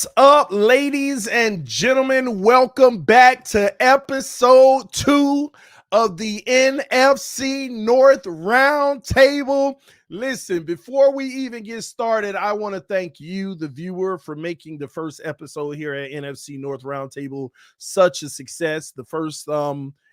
What's up, ladies and gentlemen? Welcome back to episode 2 of the NFC North Roundtable. Listen, before we even get started, I want to thank you, the viewer, for making the first episode here at NFC North Roundtable such a success. The first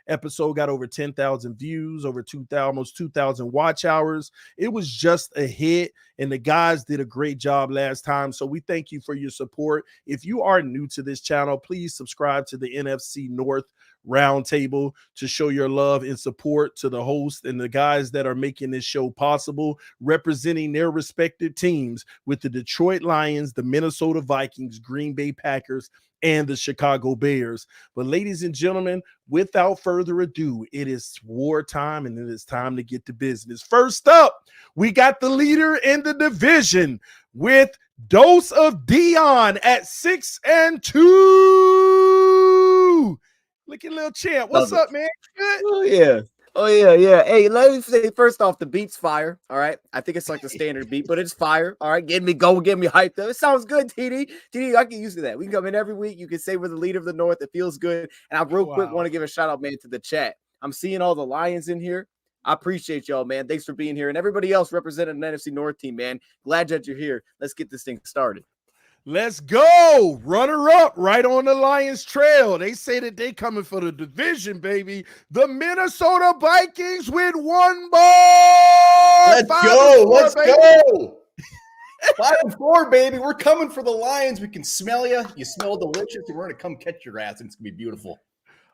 episode got over 10,000 views, over almost 2,000 watch hours. It was just a hit, and the guys did a great job last time. So we thank you for your support. If you are new to this channel, please subscribe to the NFC North Roundtable to show your love and support to the host and the guys that are making this show possible, representing their respective teams with the Detroit Lions, the Minnesota Vikings, Green Bay Packers, and the Chicago Bears. But ladies and gentlemen, without further ado, it is wartime and it is time to get to business. First up, we got the leader in the division with Dose of Dion at 6-2. Looking little champ. What's up, man? Good? Oh, yeah. Yeah. Hey, let me say first off, the beat's fire. All right. I think it's like the standard beat, but it's fire. All right. Get me hyped up. It sounds good, TD. TD, I get used to that. We can come in every week. You can say we're the leader of the North. It feels good. And I quick want to give a shout out, man, to the chat. I'm seeing all the Lions in here. I appreciate y'all, man. Thanks for being here. And everybody else representing the NFC North team, man. Glad that you're here. Let's get this thing started. Let's go. Runner up right on the Lions trail. They say that they coming for the division, baby. The Minnesota Vikings with one ball. Let's go. 5-4, baby. We're coming for the Lions. We can smell you. You smell delicious, and we're going to come catch your ass, and it's going to be beautiful.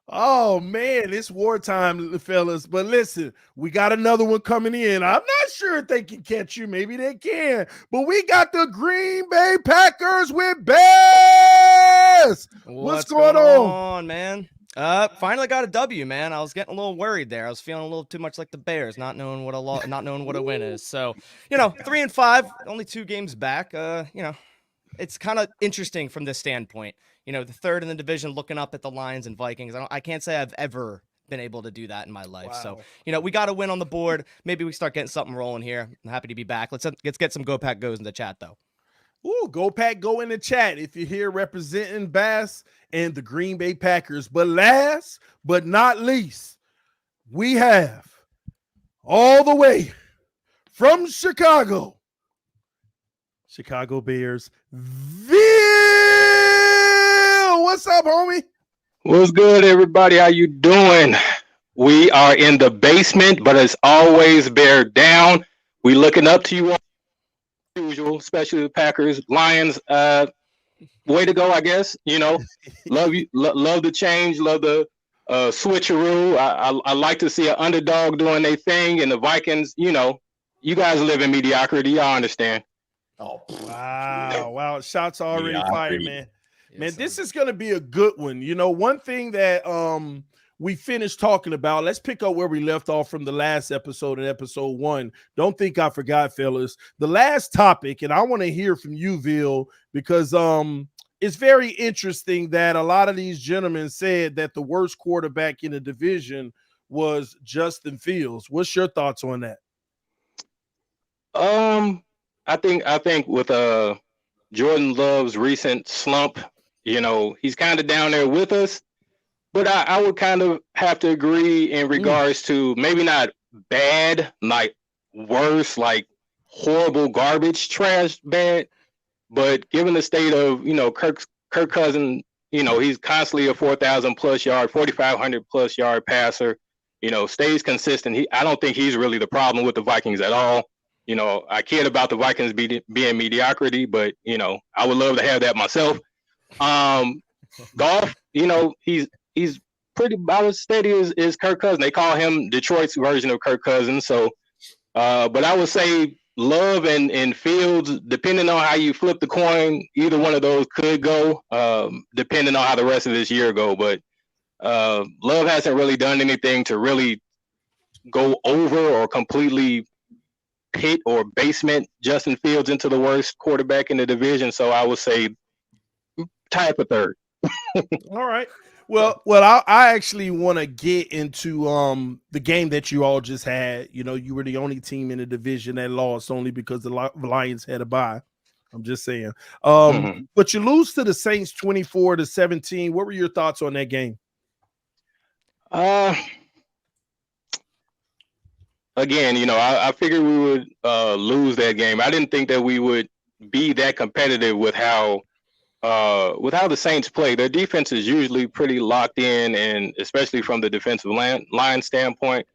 Oh, man, it's wartime, fellas. But listen, we got another one coming in. I'm not sure if they can catch you. Maybe they can. But we got the Green Bay Packers with Bears. What's going on, man? Finally got a W, man. I was getting a little worried there. I was feeling a little too much like the Bears, not knowing what a win is. So, 3-5, only 2 games back. It's kind of interesting from this standpoint. The third in the division, looking up at the Lions and Vikings. I can't say I've ever been able to do that in my life. Wow. So, we got a win on the board. Maybe we start getting something rolling here. I'm happy to be back. Let's get some Go Pack Goes in the chat, though. Ooh, Go Pack Go in the chat if you're here representing Bass and the Green Bay Packers. But last but not least, we have all the way from Chicago Bears, What's up, homie? What's good, everybody? How you doing? We are in the basement, but as always, bear down. We looking up to you all, as usual, especially the Packers, Lions. Way to go, I guess. Love you, love the change, love the switcheroo. I like to see an underdog doing their thing, and the Vikings. You guys live in mediocrity. Y'all understand. Oh, wow! Shots already fired, man. Man, this is going to be a good one. One thing that we finished talking about, let's pick up where we left off from the last episode in episode 1. Don't think I forgot, fellas. The last topic, and I want to hear from you, Vil, because it's very interesting that a lot of these gentlemen said that the worst quarterback in the division was Justin Fields. What's your thoughts on that? I think with Jordan Love's recent slump, he's kind of down there with us, but I would kind of have to agree in regards to maybe not bad, like worse, like horrible garbage, trash bad, but given the state of, Kirk Cousins, he's constantly a 4,000 plus yard, 4,500 plus yard passer, stays consistent. I don't think he's really the problem with the Vikings at all. I cared about the Vikings being mediocrity, but, I would love to have that myself. Goff, he's pretty about as steady as Kirk Cousins. They call him Detroit's version of Kirk Cousins. So, but I would say Love and Fields, depending on how you flip the coin, either one of those could go, depending on how the rest of this year go. But Love hasn't really done anything to really go over or completely pit or basement Justin Fields into the worst quarterback in the division. So I would say tie for third. All right. Well, I actually want to get into the game that you all just had. You were the only team in the division that lost only because the Lions had a bye. I'm just saying. Mhm. But you lose to the Saints 24-17. What were your thoughts on that game? Again, I figured we would lose that game. I didn't think that we would be that competitive with how the Saints play. Their defense is usually pretty locked in, and especially from the defensive line standpoint.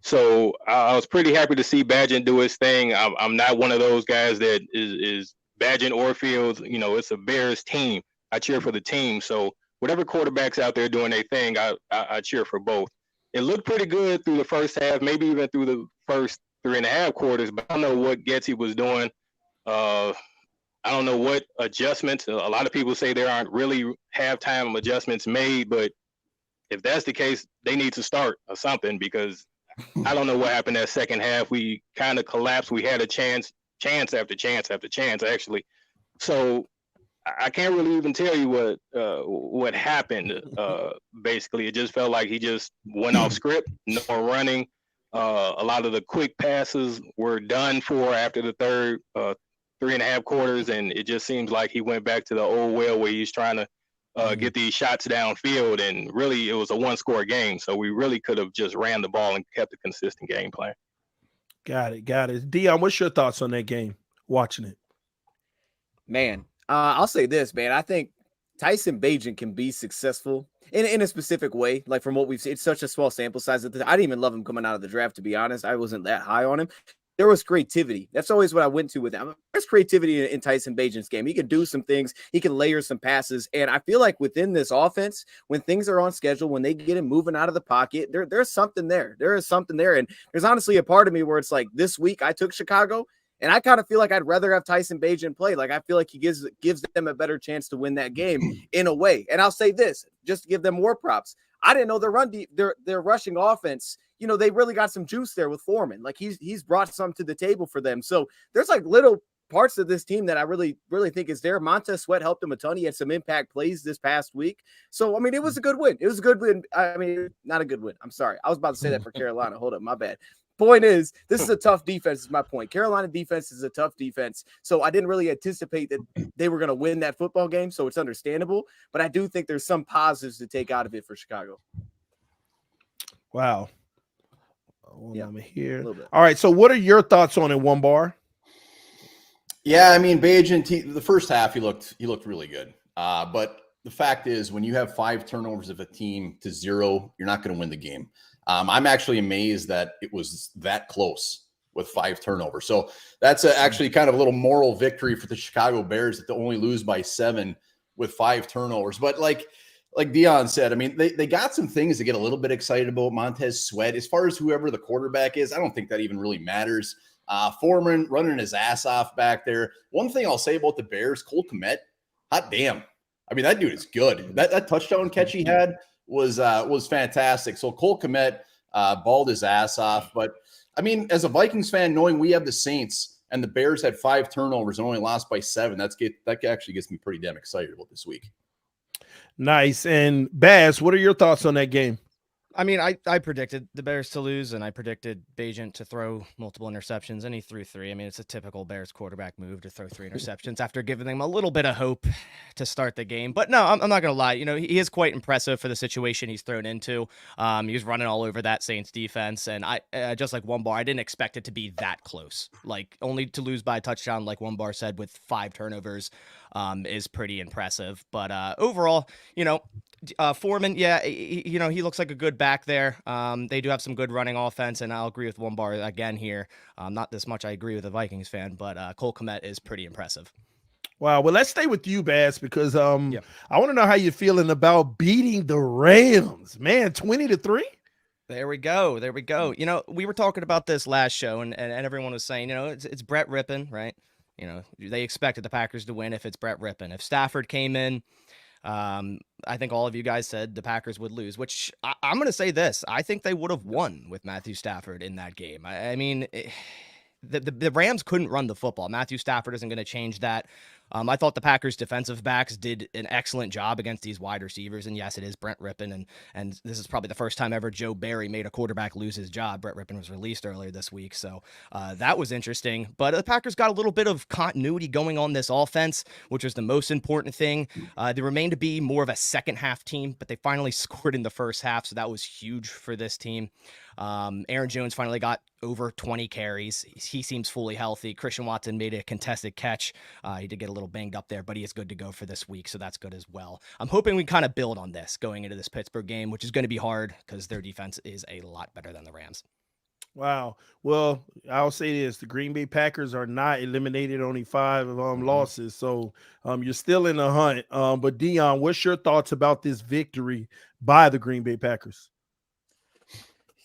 So I was pretty happy to see Badgett do his thing. I'm not one of those guys that is Badgett or Fields. It's a Bears team. I cheer for the team. So whatever quarterback's out there doing their thing, I cheer for both. It looked pretty good through the first half, maybe even through the first 3.5 quarters, but I don't know what Getsy was doing. I don't know what adjustments. A lot of people say there aren't really halftime adjustments made, but if that's the case, they need to start or something, because I don't know what happened that second half. We kind of collapsed. We had a chance after chance after chance, actually. So I can't really even tell you what happened. Basically, it just felt like he just went off script. No more running. A lot of the quick passes were done for after the third 3.5 quarters, and it just seems like he went back to the old well where he's trying to get these shots downfield, and really it was a one-score game, so we really could have just ran the ball and kept a consistent game plan. Got it. Dion, what's your thoughts on that game, watching it? Man, I'll say this, man. I think Tyson Bagent can be successful in a specific way. Like from what we've seen, it's such a small sample size. I didn't even love him coming out of the draft, to be honest. I wasn't that high on him. There was creativity. That's always what I went to with him. There's creativity in Tyson Bagent's game. He can do some things. He can layer some passes. And I feel like within this offense, when things are on schedule, when they get him moving out of the pocket, there's something there. There is something there. And there's honestly a part of me where it's like this week I took Chicago, and I kind of feel like I'd rather have Tyson Bagent play. Like I feel like he gives them a better chance to win that game in a way. And I'll say this, just to give them more props. I didn't know their rushing offense, they really got some juice there with Foreman. Like he's brought some to the table for them. So there's like little parts of this team that I really, really think is there. Montez Sweat helped him a ton. He had some impact plays this past week. So, I mean, it was a good win. It was a good win. I mean, not a good win. I'm sorry. I was about to say that for Carolina. Hold up. My bad. Point is, this is a tough defense, is my point. Carolina defense is a tough defense. So I didn't really anticipate that they were going to win that football game. So it's understandable. But I do think there's some positives to take out of it for Chicago. Wow. Yeah, I'm here. All right. So what are your thoughts on it, one bar? Yeah, I mean, Bagent, the first half, he looked really good. But the fact is, when you have 5 turnovers of a team to 0, you're not going to win the game. I'm actually amazed that it was that close with 5 turnovers. So that's actually kind of a little moral victory for the Chicago Bears that they only lose by 7 with 5 turnovers. But like Dion said, I mean, they got some things to get a little bit excited about. Montez Sweat, as far as whoever the quarterback is, I don't think that even really matters. Foreman running his ass off back there. One thing I'll say about the Bears, Cole Kmet, hot damn. I mean, that dude is good. That touchdown catch he had was fantastic. So Cole Kmet balled his ass off. But I mean, as a Vikings fan, knowing we have the Saints and the Bears had 5 turnovers and only lost by 7, that actually gets me pretty damn excited about this week. Nice. And Baz, what are your thoughts on that game? I mean, I predicted the Bears to lose, and I predicted Bagent to throw multiple interceptions, and he threw 3. I mean, it's a typical Bears quarterback move to throw 3 interceptions after giving them a little bit of hope to start the game. But no, I'm not going to lie. He is quite impressive for the situation he's thrown into. He was running all over that Saints defense, and I just like one bar, I didn't expect it to be that close. Like, only to lose by a touchdown, like one bar said, with 5 turnovers is pretty impressive. But overall, Foreman, yeah, he looks like a good back there. They do have some good running offense, and I'll agree with one bar again here. Not this much I agree with a Vikings fan, but Cole Kmet is pretty impressive. Wow. Well, let's stay with you, Bass, because I want to know how you're feeling about beating the Rams. Man, 20-3? There we go. We were talking about this last show, and everyone was saying, it's Brett Rippon, right? They expected the Packers to win if it's Brett Rippon. If Stafford came in, I think all of you guys said the Packers would lose, which I'm going to say this. I think they would have won with Matthew Stafford in that game. I mean, the Rams couldn't run the football. Matthew Stafford isn't going to change that. I thought the Packers defensive backs did an excellent job against these wide receivers. And yes, it is Brent Rippon. And this is probably the first time ever Joe Barry made a quarterback lose his job. Brent Rippon was released earlier this week. So that was interesting. But the Packers got a little bit of continuity going on this offense, which was the most important thing. They remained to be more of a second half team, but they finally scored in the first half. So that was huge for this team. Aaron Jones finally got over 20 carries. He seems fully healthy. Christian Watson made a contested catch. He did get a little banged up there, but he is good to go for this week, so that's good as well. I'm hoping we kind of build on this going into this Pittsburgh game, which is going to be hard because their defense is a lot better than the Rams. Wow. Well, I'll say this. The Green Bay Packers are not eliminated, only 5 losses. So you're still in the hunt. But Dion, what's your thoughts about this victory by the Green Bay Packers?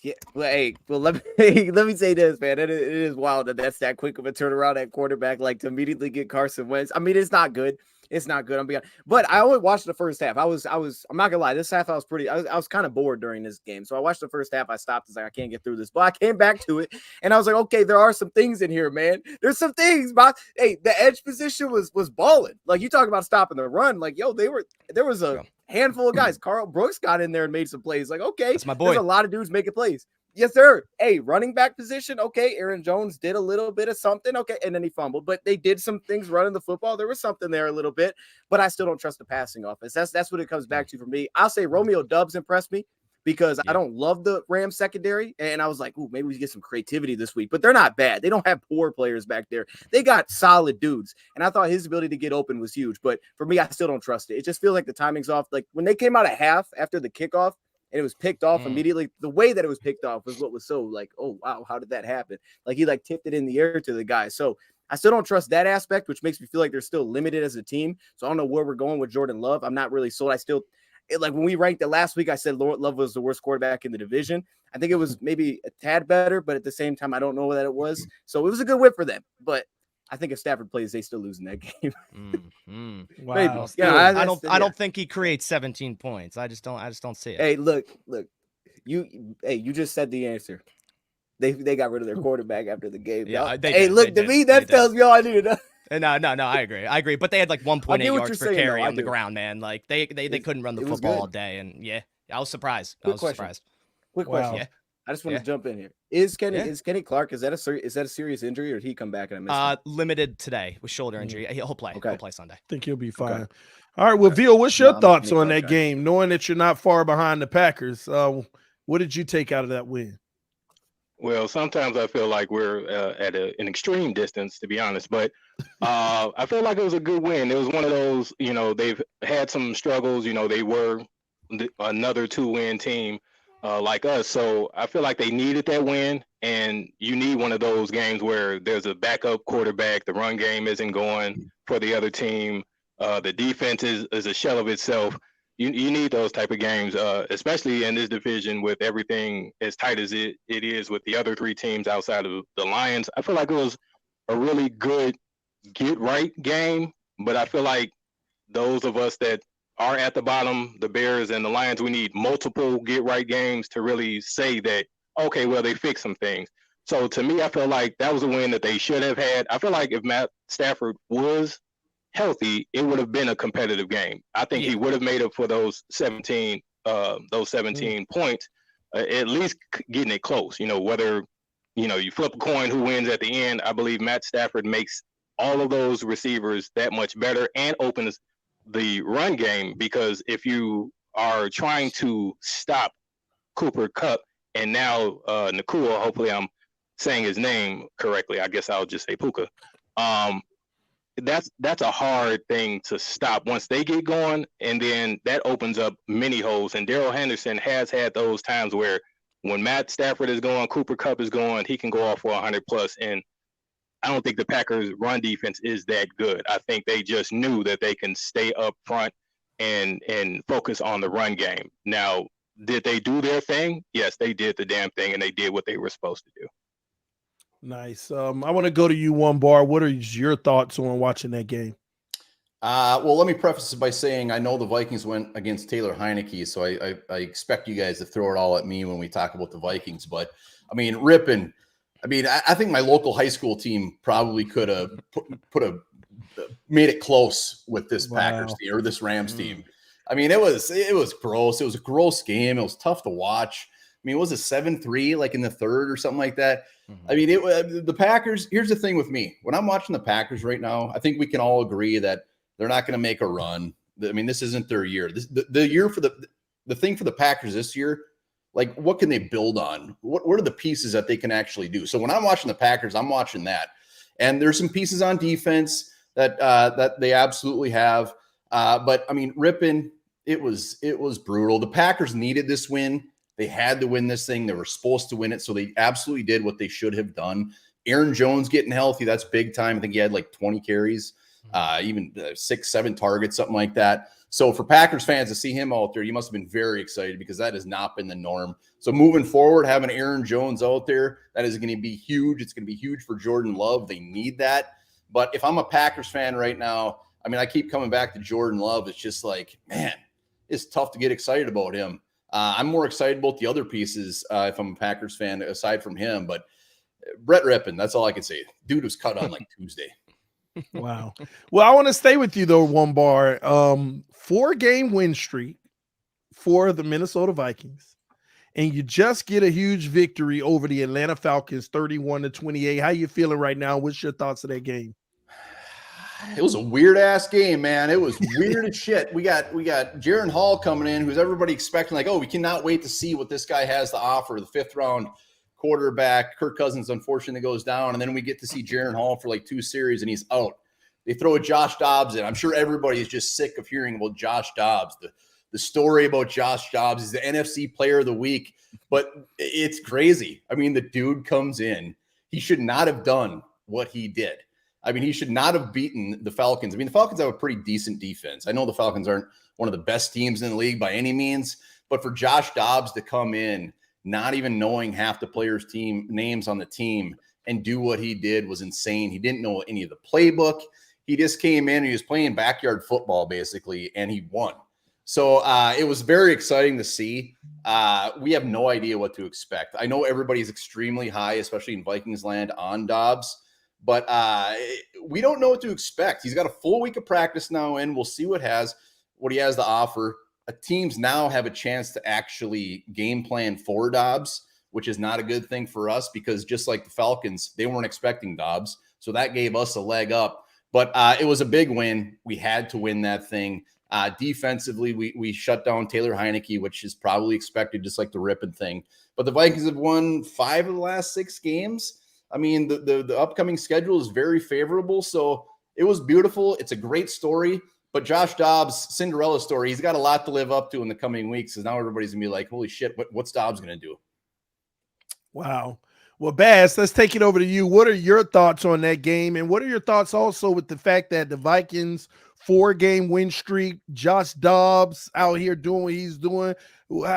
Yeah, well, let me say this, man. It is wild that's that quick of a turnaround at quarterback, like to immediately get Carson Wentz. I mean, it's not good. It's not good. But I only watched the first half. I'm not gonna lie. This half I was kind of bored during this game. So I watched the first half. I stopped. I was like, I can't get through this. But I came back to it, and I was like, okay, there are some things in here, man. There's some things. But hey, the edge position was balling. Like you talk about stopping the run. Like there was a handful of guys. Carl Brooks got in there and made some plays. Like okay, that's my boy. There's a lot of dudes making plays. Yes, sir. Hey, running back position. Okay, Aaron Jones did a little bit of something. Okay, and then he fumbled, but they did some things running the football. There was something there a little bit, but I still don't trust the passing offense. That's what it comes back to for me. I'll say Romeo Dobbs impressed me because I don't love the Rams secondary, and I was like, ooh, maybe we get some creativity this week. But they're not bad. They don't have poor players back there. They got solid dudes, and I thought his ability to get open was huge. But for me, I still don't trust it. It just feels like the timing's off. Like when they came out at half after the kickoff, and it was picked off immediately. The way that it was picked off was what was so like, oh, wow, how did that happen? Like he like tipped it in the air to the guy. So I still don't trust that aspect, which makes me feel like they're still limited as a team. So I don't know where we're going with Jordan Love. I'm not really sold. Like when we ranked it last week, I said Love was the worst quarterback in the division. I think it was maybe a tad better, but at the same time, I don't know that it was. So it was a good win for them. But I think if Stafford plays, they still lose in that game. Wow. Maybe. Yeah, I don't think he creates 17 points. I just don't see it. Hey, look. You just said the answer. They got rid of their quarterback after the game. Yeah, that tells me all I need to know. No, I agree. But they had like 1.8 yards per carry on the ground, man. Like they couldn't run the football all day, and I was surprised. Quick question. Yeah. I just want to jump in here. Is Kenny Clark? Is that a serious injury, or did he come back and I missed him? Limited today with shoulder injury. He'll play. Okay. He'll play Sunday. I think he'll be fine. Okay. All right. Well, Veal, what's your thoughts on that game? Knowing that you're not far behind the Packers, what did you take out of that win? Well, sometimes I feel like we're at an extreme distance, to be honest. But I feel like it was a good win. It was one of those, they've had some struggles. They were another 2-win team. Like us. So I feel like they needed that win, and you need one of those games where there's a backup quarterback, the run game isn't going for the other team, the defense is a shell of itself. You need those type of games, especially in this division with everything as tight as it is with the other 3 teams outside of the Lions. I feel like it was a really good get-right game, but I feel like those of us that are at the bottom, the Bears and the Lions, we need multiple get-right games to really say that, okay, well, they fixed some things. So to me, I feel like that was a win that they should have had. I feel like if Matt Stafford was healthy, it would have been a competitive game. I think he would have made up for those 17 points, at least getting it close. Whether, you flip a coin who wins at the end, I believe Matt Stafford makes all of those receivers that much better and opens the run game, because if you are trying to stop Cooper Kupp and now Nakua, hopefully I'm saying his name correctly, I guess I'll just say Puka, that's a hard thing to stop once they get going, and then that opens up many holes. And Darrell Henderson has had those times where when Matt Stafford is going, Cooper Kupp is going, he can go off for 100+, and I don't think the Packers' run defense is that good. I think they just knew that they can stay up front and focus on the run game. Now, did they do their thing? Yes, they did the damn thing, and they did what they were supposed to do. Nice. I want to go to you, One Bar. What are your thoughts on watching that game? Well, let me preface it by saying I know the Vikings went against Taylor Heineke, so I expect you guys to throw it all at me when we talk about the Vikings. But, I think my local high school team probably could have put a made it close with this Packers Wow. team or this Rams team. I mean, it was gross. It was a gross game. It was tough to watch. I mean, was it 7-3 like in the third or something like that? I mean, the Packers. Here's the thing with me: when I'm watching the Packers right now, I think we can all agree that they're not going to make a run. I mean, this isn't their year. The year for the thing for the Packers this year. Like, what can they build on? What are the pieces that they can actually do? So when I'm watching the Packers, I'm watching that, and there's some pieces on defense that they absolutely have. But I mean, Rippon, it was brutal. The Packers needed this win. They had to win this thing. They were supposed to win it, so they absolutely did what they should have done. Aaron Jones getting healthy, that's big time. I think he had like 20 carries, even 6-7 targets, something like that. So for Packers fans to see him out there, you must have been very excited because that has not been the norm. So moving forward, having Aaron Jones out there, that is going to be huge. It's going to be huge for Jordan Love. They need that. But if I'm a Packers fan right now, I mean, I keep coming back to Jordan Love. It's just like, man, it's tough to get excited about him. I'm more excited about the other pieces if I'm a Packers fan aside from him. But Brett Rippon, that's all I can say. Dude was cut on like Tuesday. Wow. Well, I want to stay with you though, one bar. 4-game win streak for the Minnesota Vikings, and you just get a huge victory over the Atlanta Falcons, 31-28. How you feeling right now? What's your thoughts of that game? It was a weird ass game, man. It was weird as shit. We got Jaron Hall coming in, who's everybody expecting, like, oh, we cannot wait to see what this guy has to offer. The 5th round quarterback. Kirk Cousins unfortunately goes down, and then we get to see Jaron Hall for like 2 series, and he's out. They throw a Josh Dobbs in. I'm sure everybody is just sick of hearing about Josh Dobbs. The story about Josh Dobbs is the NFC Player of the Week, but it's crazy. I mean, the dude comes in. He should not have done what he did. I mean, he should not have beaten the Falcons. I mean, the Falcons have a pretty decent defense. I know the Falcons aren't one of the best teams in the league by any means, but for Josh Dobbs to come in, not even knowing half the players' team names on the team and do what he did was insane. He didn't know any of the playbook. He just came in and he was playing backyard football basically, and he won. So it was very exciting to see. We have no idea what to expect. I know everybody's extremely high, especially in Vikings land, on Dobbs, but we don't know what to expect. He's got a full week of practice now in. We'll see what he has to offer. Teams now have a chance to actually game plan for Dobbs, which is not a good thing for us because just like the Falcons, they weren't expecting Dobbs. So that gave us a leg up. But it was a big win. We had to win that thing. Defensively, we shut down Taylor Heineke, which is probably expected, just like the Rippon thing. But the Vikings have won 5 of the last 6 games. I mean, the upcoming schedule is very favorable. So it was beautiful. It's a great story. But Josh Dobbs, Cinderella story, he's got a lot to live up to in the coming weeks because now everybody's going to be like, holy shit, what's Dobbs going to do? Wow. Well, Bass, let's take it over to you. What are your thoughts on that game? And what are your thoughts also with the fact that the Vikings 4-game win streak, Josh Dobbs out here doing what he's doing?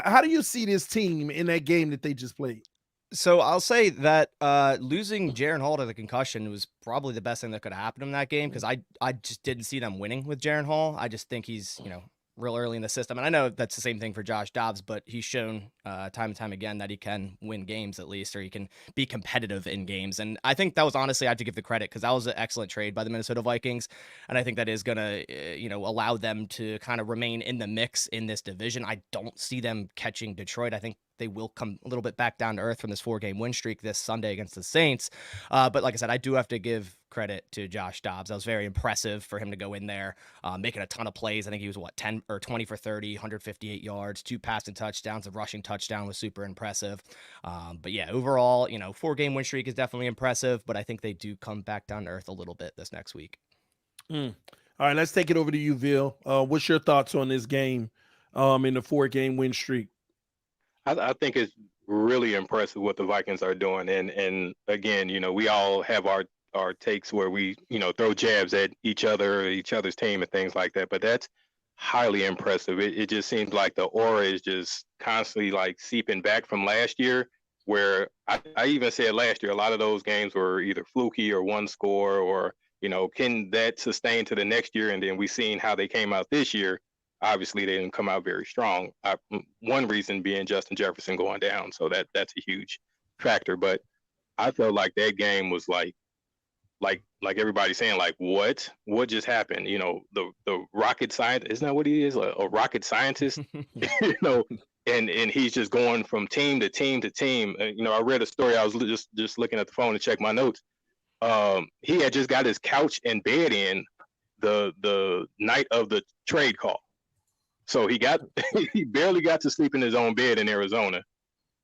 How do you see this team in that game that they just played? So I'll say that losing Jaron Hall to the concussion was probably the best thing that could happen in that game because I just didn't see them winning with Jaron Hall. I just think he's, real early in the system. And I know that's the same thing for Josh Dobbs, but he's shown time and time again that he can win games at least, or he can be competitive in games. And I think that was honestly, I have to give the credit because that was an excellent trade by the Minnesota Vikings. And I think that is going to, allow them to kind of remain in the mix in this division. I don't see them catching Detroit. I think they will come a little bit back down to earth from this 4-game win streak this Sunday against the Saints. But like I said, I do have to give credit to Josh Dobbs. That was very impressive for him to go in there, making a ton of plays. I think he was 10 or 20 for 30, 158 yards, 2 passing touchdowns, a rushing touchdown was super impressive. But yeah, overall, 4-game win streak is definitely impressive, but I think they do come back down to earth a little bit this next week. All right, let's take it over to you, Vil. What's your thoughts on this game in the 4-game win streak? I think it's really impressive what the Vikings are doing. And again, we all have our takes where we, throw jabs at each other's team and things like that. But that's highly impressive. It just seems like the aura is just constantly like seeping back from last year, where I even said last year, a lot of those games were either fluky or one score or, can that sustain to the next year? And then we seen how they came out this year. Obviously, they didn't come out very strong. One reason being Justin Jefferson going down. So that's a huge factor. But I felt like that game was like like everybody's saying, like, what just happened? You know, the rocket scientist, isn't that what he is? A rocket scientist, you know, and he's just going from team to team to team. You know, I read a story. I was just looking at the phone to check my notes. He had just got his couch and bed in the night of the trade call. So he barely got to sleep in his own bed in Arizona,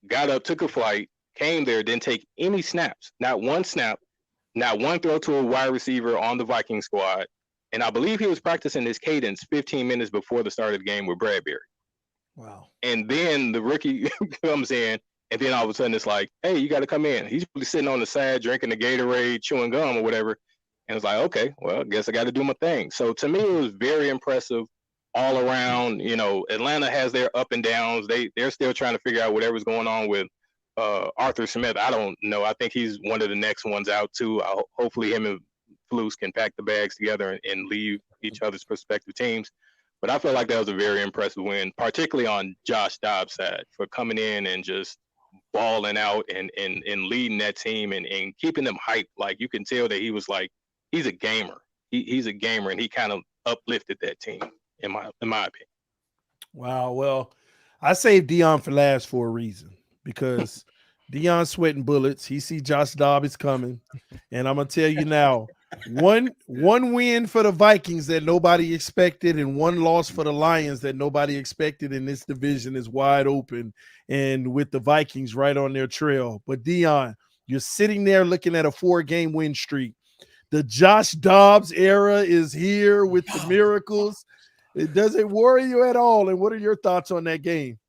got up, took a flight, came there, didn't take any snaps, not one snap, not one throw to a wide receiver on the Viking squad. And I believe he was practicing his cadence 15 minutes before the start of the game with Bradbury. Wow. And then the rookie comes in, and then all of a sudden it's like, hey, you got to come in. He's really sitting on the side, drinking the Gatorade, chewing gum or whatever. And it's like, okay, well, I guess I got to do my thing. So to me, it was very impressive all around. You know, Atlanta has their up and downs. They're still trying to figure out whatever's going on with Arthur Smith. I don't know. I think he's one of the next ones out too. Hopefully him and Flus can pack the bags together and leave each other's prospective teams. But I feel like that was a very impressive win, particularly on Josh Dobbs' side, for coming in and just balling out and leading that team and keeping them hyped. Like, you can tell that he was like, he's a gamer. He's a gamer, and he kind of uplifted that team, in my opinion. Wow. Well, I saved Dion for last for a reason, because Dion's sweating bullets. He see Josh Dobbs coming, and I'm gonna tell you now, one win for the Vikings that nobody expected, and one loss for the Lions that nobody expected in this division is wide open, and with the Vikings right on their trail. But Dion, you're sitting there looking at a 4-game win streak. The Josh Dobbs era is here with the miracles. Does it worry you at all? And what are your thoughts on that game?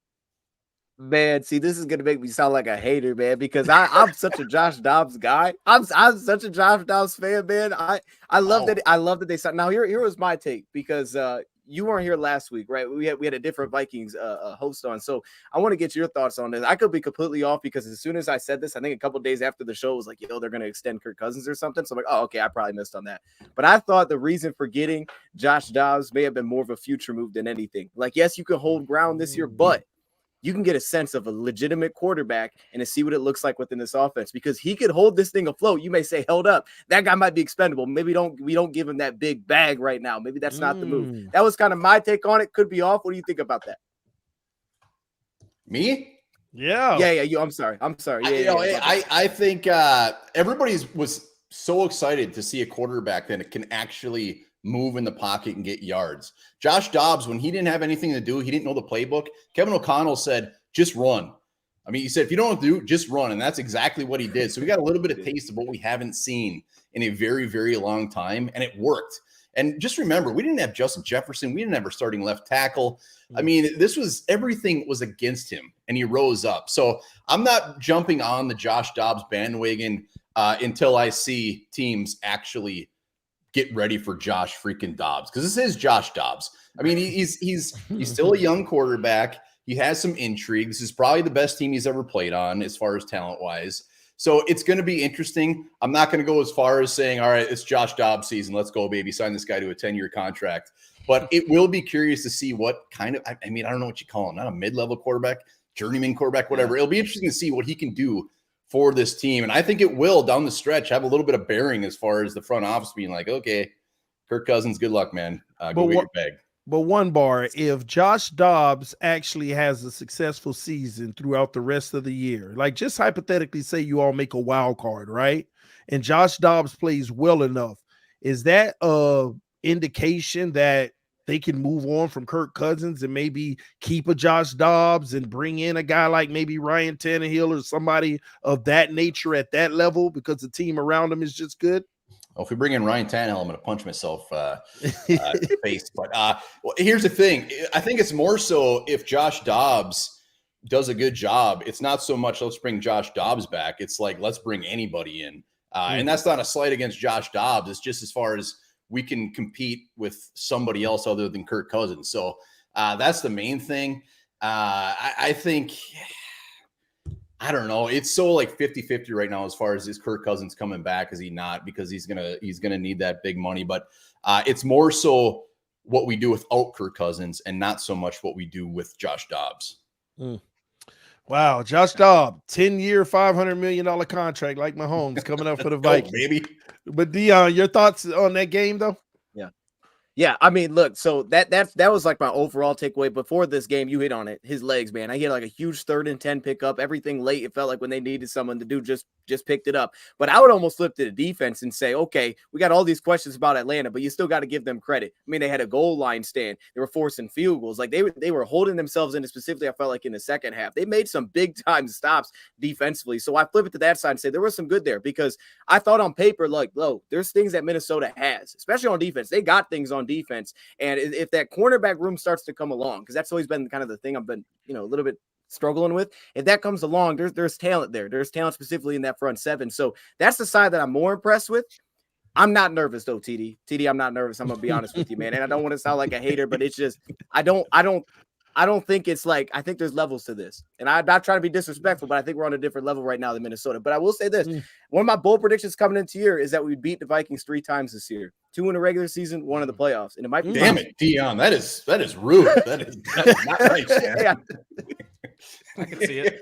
Man, see, this is gonna make me sound like a hater, man, because I'm such a Josh Dobbs guy. I'm such a Josh Dobbs fan, man. I love that they signed. Now here was my take, because you weren't here last week, right? We had a different Vikings host on, so I want to get your thoughts on this. I could be completely off, because as soon as I said this, I think a couple days after the show, it was like, they're gonna extend Kirk Cousins or something. So I'm like, oh, okay, I probably missed on that. But I thought the reason for getting Josh Dobbs may have been more of a future move than anything. Like, yes, you can hold ground this year, but you can get a sense of a legitimate quarterback and to see what it looks like within this offense, because he could hold this thing afloat. You may say, held up, that guy might be expendable. Maybe we don't give him that big bag right now. Maybe that's not the move. That was kind of my take on it. Could be off. What do you think about that? Me? Yeah. You. I'm sorry. I think everybody was so excited to see a quarterback that can actually move in the pocket and get yards. Josh Dobbs, when he didn't have anything to do, he didn't know the playbook. Kevin O'Connell said, just run. I mean, he said, if you don't do, just run. And that's exactly what he did. So we got a little bit of taste of what we haven't seen in a very, very long time. And it worked. And just remember, we didn't have Justin Jefferson. We didn't have our starting left tackle. I mean, everything was against him, and he rose up. So I'm not jumping on the Josh Dobbs bandwagon until I see teams actually get ready for Josh freaking Dobbs, because this is Josh Dobbs. I mean, he's still a young quarterback. He has some intrigue. This is probably the best team he's ever played on as far as talent-wise. So it's going to be interesting. I'm not going to go as far as saying, all right, it's Josh Dobbs season. Let's go, baby. Sign this guy to a 10-year contract. But it will be curious to see what kind of – I mean, I don't know what you call him. Not a mid-level quarterback, journeyman quarterback, whatever. It'll be interesting to see what he can do for this team. And I think it will, down the stretch, have a little bit of bearing as far as the front office being like, okay, Kirk Cousins, good luck, man. Go get your bag. But one bar, if Josh Dobbs actually has a successful season throughout the rest of the year, like just hypothetically say you all make a wild card, right? And Josh Dobbs plays well enough, is that a indication that they can move on from Kirk Cousins and maybe keep a Josh Dobbs and bring in a guy like maybe Ryan Tannehill or somebody of that nature at that level because the team around him is just good? Well, if we bring in Ryan Tannehill, I'm going to punch myself in the face. But well, here's the thing. I think it's more so if Josh Dobbs does a good job, it's not so much let's bring Josh Dobbs back. It's like let's bring anybody in. And that's not a slight against Josh Dobbs. It's just as far as we can compete with somebody else other than Kirk Cousins. So that's the main thing. I think – I don't know. It's so like 50-50 right now as far as is Kirk Cousins coming back? Is he not? Because he's gonna need that big money. But it's more so what we do without Kirk Cousins and not so much what we do with Josh Dobbs. Wow, Josh Dobbs, 10-year, $500 million contract like Mahomes coming up for the Go, Vikings. baby. But Dion, your thoughts on that game though? Yeah, I mean, look, so that was like my overall takeaway. Before this game, you hit on it. His legs, man. I had like a huge 3rd and 10 pickup. Everything late, it felt like when they needed someone to do, just picked it up. But I would almost flip to the defense and say, okay, we got all these questions about Atlanta, but you still got to give them credit. I mean, they had a goal line stand. They were forcing field goals. Like they were holding themselves in it, specifically, I felt like in the second half. They made some big time stops defensively. So I flip it to that side and say there was some good there, because I thought on paper, like, there's things that Minnesota has, especially on defense. They got things on defense. And if that cornerback room starts to come along, because that's always been kind of the thing I've been, a little bit struggling with. If that comes along, there's talent there. There's talent specifically in that front seven. So that's the side that I'm more impressed with. I'm not nervous though, TD. I'm not nervous. I'm gonna be honest with you, man. And I don't want to sound like a hater, but it's just I don't think it's like, I think there's levels to this. And I'm not trying to be disrespectful, but I think we're on a different level right now than Minnesota. But I will say this. One of my bold predictions coming into year is that we beat the Vikings 3 times this year. 2 in the regular season, 1 in the playoffs. And it might be Damn it, Dion. That is rude. That is not nice, man. Yeah. I can see it.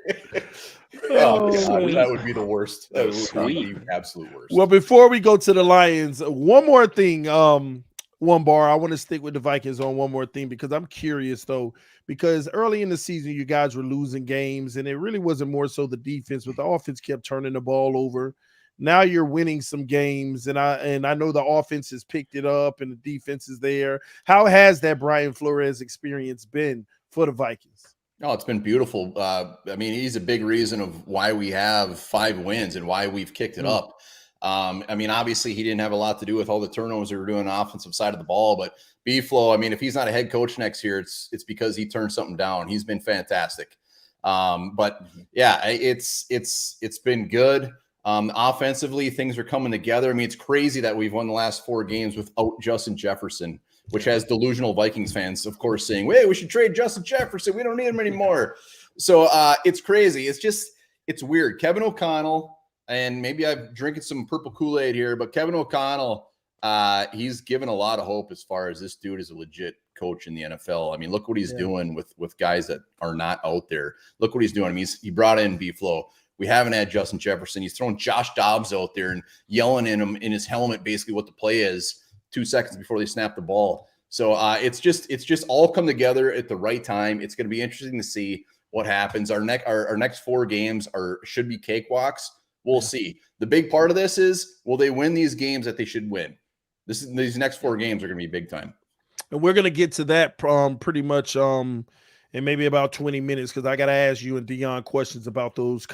Oh, God, that would be the worst. That would be the absolute worst. Well, before we go to the Lions, one more thing. One bar. I want to stick with the Vikings on one more thing, because I'm curious though, because early in the season you guys were losing games, and it really wasn't more so the defense, but the offense kept turning the ball over. Now you're winning some games, and I know the offense has picked it up and the defense is there. How has that Brian Flores experience been for the Vikings? Oh, it's been beautiful. I mean, he's a big reason of why we have 5 wins and why we've kicked it up. I mean, obviously he didn't have a lot to do with all the turnovers we were doing on the offensive side of the ball, but B-Flow, I mean, if he's not a head coach next year, it's because he turned something down. He's been fantastic. But yeah, it's been good. Offensively, things are coming together. I mean, it's crazy that we've won the last 4 games without Justin Jefferson, which has delusional Vikings fans, of course, saying, "Hey, we should trade Justin Jefferson. We don't need him anymore." So it's crazy. It's weird. Kevin O'Connell, and maybe I'm drinking some purple Kool-Aid here, but Kevin O'Connell, he's given a lot of hope as far as this dude is a legit coach in the NFL. I mean, look what he's doing with guys that are not out there. Look what he's doing. I mean, he brought in B-Flow. We haven't had Justin Jefferson. He's throwing Josh Dobbs out there and yelling in him in his helmet basically what the play is 2 seconds before they snap the ball. So it's just all come together at the right time. It's going to be interesting to see what happens. Our next 4 games should be cakewalks. We'll see. The big part of this is, will they win these games that they should win? These next 4 games are going to be big time. And we're going to get to that pretty much in maybe about 20 minutes, because I got to ask you and Dion questions about those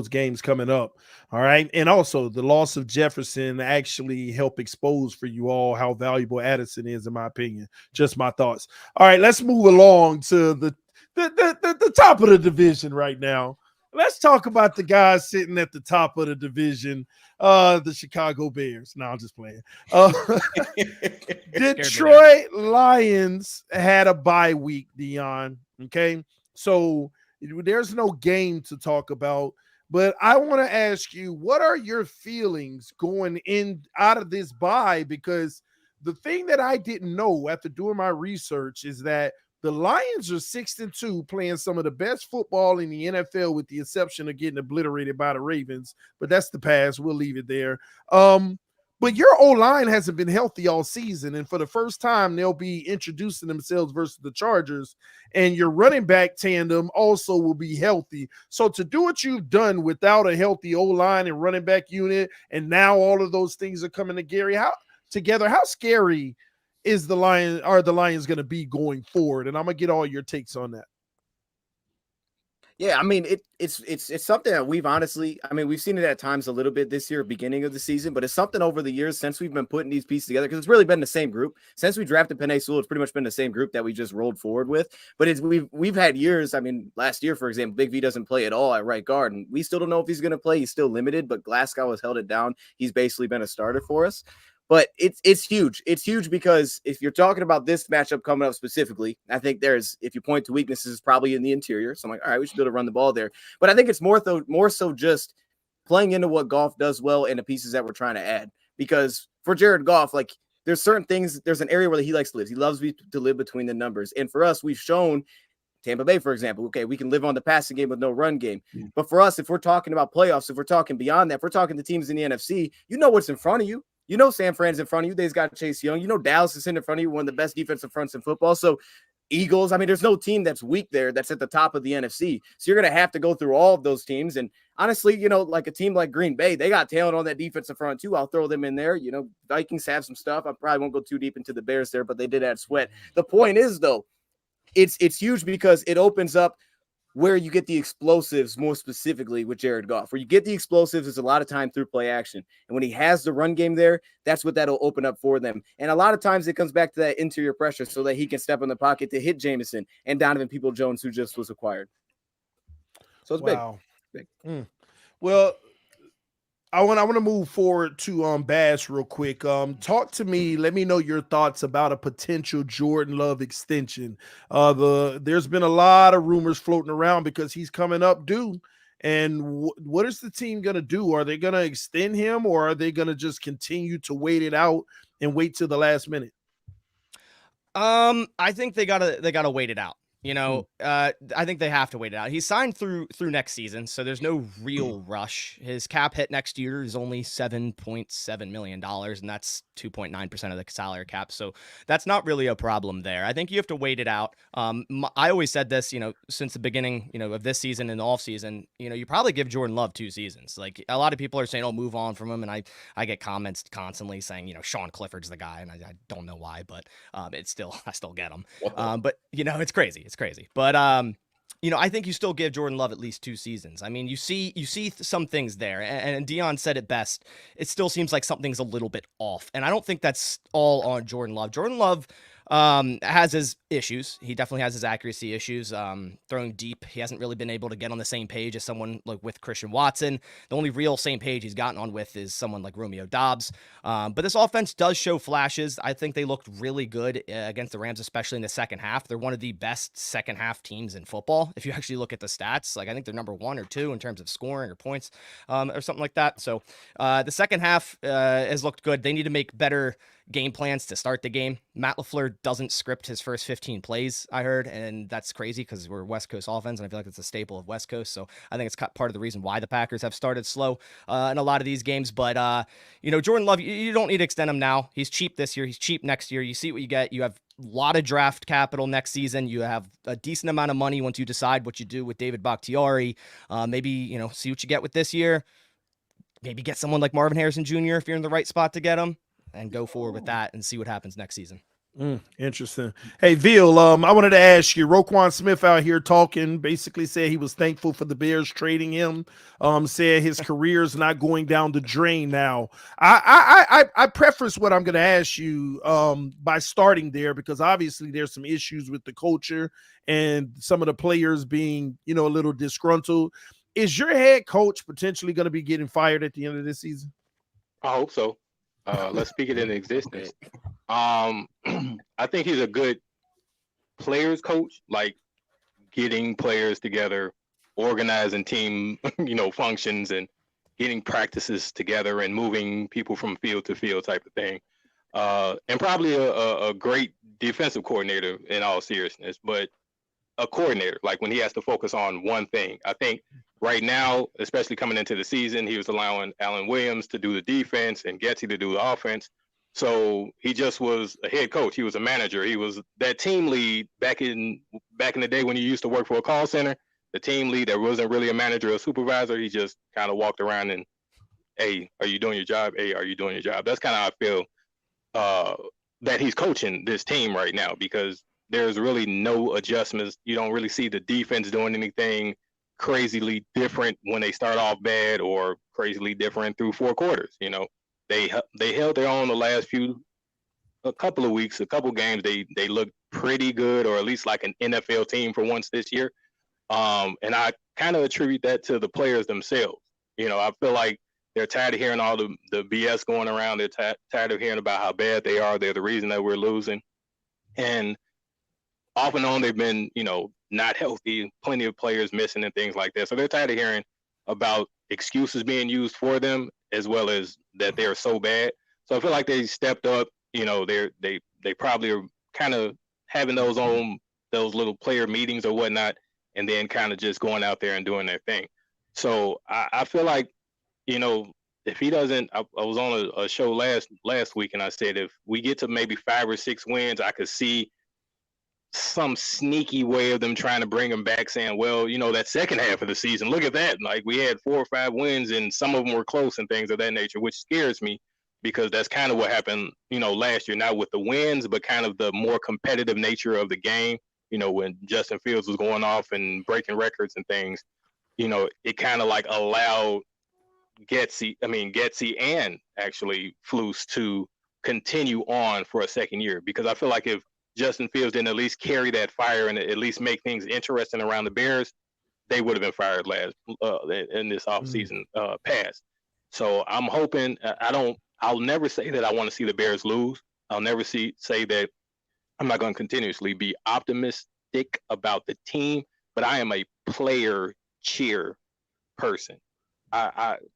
games coming up. All right. And also the loss of Jefferson actually helped expose for you all how valuable Addison is, in my opinion. Just my thoughts. All right, let's move along to the top of the division right now. Let's talk about the guys sitting at the top of the division, the Chicago Bears. No, I'm just playing. Detroit Lions had a bye week, Dion. Okay, so there's no game to talk about, but I want to ask you, what are your feelings going out of this bye? Because the thing that I didn't know after doing my research is that the Lions are 6-2, playing some of the best football in the NFL, with the exception of getting obliterated by the Ravens. But that's the past. We'll leave it there. But your O-line hasn't been healthy all season, and for the first time, they'll be introducing themselves versus the Chargers, and your running back tandem also will be healthy. So to do what you've done without a healthy O-line and running back unit, and now all of those things are coming together, how scary is the Lions going to be going forward? And I'm going to get all your takes on that. Yeah, I mean, it's something that we've seen it at times a little bit this year, beginning of the season, but it's something over the years since we've been putting these pieces together, because it's really been the same group. Since we drafted Penei Sewell, it's pretty much been the same group that we just rolled forward with. But we've had years. I mean, last year, for example, Big V doesn't play at all at right guard, and we still don't know if he's going to play. He's still limited, but Glasgow has held it down. He's basically been a starter for us. But it's huge. It's huge because if you're talking about this matchup coming up specifically, I think if you point to weaknesses, probably in the interior. So I'm like, all right, we should be able to run the ball there. But I think it's more so just playing into what Goff does well and the pieces that we're trying to add. Because for Jared Goff, like, there's certain things, there's an area where he likes to live. He loves to live between the numbers. And for us, we've shown Tampa Bay, for example. Okay, we can live on the passing game with no run game. But for us, if we're talking about playoffs, if we're talking beyond that, if we're talking to teams in the NFC, you know what's in front of you. You know San Fran's in front of you. They've got Chase Young. You know Dallas is in front of you, one of the best defensive fronts in football. So Eagles, I mean, there's no team that's weak there that's at the top of the NFC. So you're going to have to go through all of those teams. And honestly, you know, like a team like Green Bay, they got talent on that defensive front too. I'll throw them in there. You know, Vikings have some stuff. I probably won't go too deep into the Bears there, but they did add Sweat. The point is, though, it's huge because it opens up where you get the explosives more specifically with Jared Goff. Where you get the explosives is a lot of time through play action. And when he has the run game there, that's what that'll open up for them. And a lot of times it comes back to that interior pressure so that he can step in the pocket to hit Jameson and Donovan Peoples-Jones, who just was acquired. So it's big. Well, I want to move forward to Bass real quick. Talk to me. Let me know your thoughts about a potential Jordan Love extension. There's been a lot of rumors floating around because he's coming up due. And what is the team going to do? Are they going to extend him, or are they going to just continue to wait it out and wait till the last minute? I think they gotta wait it out. You know, I think they have to wait it out. He's signed through next season, so there's no real rush. His cap hit next year is only $7.7 million, and that's 2.9% of the salary cap. So that's not really a problem there. I think you have to wait it out. I always said this, you know, since the beginning, you know, of this season and the off season, you know, you probably give Jordan Love 2 seasons. Like a lot of people are saying, oh, move on from him. And I get comments constantly saying, you know, Sean Clifford's the guy. And I don't know why, but I still get them. But you know, it's crazy. It's crazy. But, you know, I think you still give Jordan Love at least 2 seasons. I mean, you see some things there, and Dion said it best. It still seems like something's a little bit off, and I don't think that's all on Jordan Love. Jordan Love has his issues. He definitely has his accuracy issues. Throwing deep, he hasn't really been able to get on the same page as someone like with Christian Watson. The only real same page he's gotten on with is someone like Romeo Dobbs. But this offense does show flashes. I think they looked really good against the Rams, especially in the second half. They're one of the best second half teams in football. If you actually look at the stats, like I think they're number 1 or 2 in terms of scoring or points or something like that. So the second half has looked good. They need to make better game plans to start the game. Matt LaFleur doesn't script his first 15 plays, I heard, and that's crazy because we're West Coast offense, and I feel like it's a staple of West Coast. So I think it's part of the reason why the Packers have started slow in a lot of these games. But you know, Jordan Love, you don't need to extend him now. He's cheap this year. He's cheap next year. You see what you get. You have a lot of draft capital next season. You have a decent amount of money once you decide what you do with David Bakhtiari. Maybe, you know, see what you get with this year. Maybe get someone like Marvin Harrison Jr. if you're in the right spot to get him, and go forward with that and see what happens next season. Interesting. Hey, Veal, I wanted to ask you, Roquan Smith out here talking, basically said he was thankful for the Bears trading him, said his career's not going down the drain now. I preface what I'm going to ask you by starting there, because obviously there's some issues with the culture and some of the players being, you know, a little disgruntled. Is your head coach potentially going to be getting fired at the end of this season? I hope so. Let's speak it into existence. I think he's a good players coach, like getting players together, organizing team, you know, functions, and getting practices together and moving people from field to field type of thing. And probably a great defensive coordinator in all seriousness, but a coordinator, like when he has to focus on one thing. I think right now, especially coming into the season, he was allowing Allen Williams to do the defense and Getsy to do the offense. So he just was a head coach. He was a manager. He was that team lead back in the day when you used to work for a call center. The team lead that wasn't really a manager or supervisor. He just kind of walked around and, hey, are you doing your job? Hey, are you doing your job? That's kind of how I feel that he's coaching this team right now, because there's really no adjustments. You don't really see the defense doing anything crazily different when they start off bad or crazily different through 4 quarters. You know, they held their own the last a couple of weeks, a couple games. They looked pretty good, or at least like an NFL team for once this year. And I kind of attribute that to the players themselves. You know, I feel like they're tired of hearing all the BS going around. They're tired of hearing about how bad they are. They're the reason that we're losing. And off and on, they've been, you know, not healthy, plenty of players missing and things like that. So they're tired of hearing about excuses being used for them, as well as that they're so bad. So I feel like they stepped up. You know, they probably are kind of having those own those little player meetings or whatnot, and then kind of just going out there and doing their thing. So I feel like, if he doesn't, I was on a show last week, and I said if we get to maybe 5 or 6 wins, I could see some sneaky way of them trying to bring him back, saying, well, that second half of the season, look at that. Like, we had 4 or 5 wins, and some of them were close and things of that nature, which scares me because that's kind of what happened, last year. Not with the wins, but kind of the more competitive nature of the game. When Justin Fields was going off and breaking records and things, it kind of like allowed Getsy and actually Flus to continue on for a second year, because I feel like if Justin Fields didn't at least carry that fire and at least make things interesting around the Bears, they would have been fired in this offseason past. So I'm hoping. I'll never say that I want to see the Bears lose. I'll never say that I'm not going to continuously be optimistic about the team, but I am a player cheer person.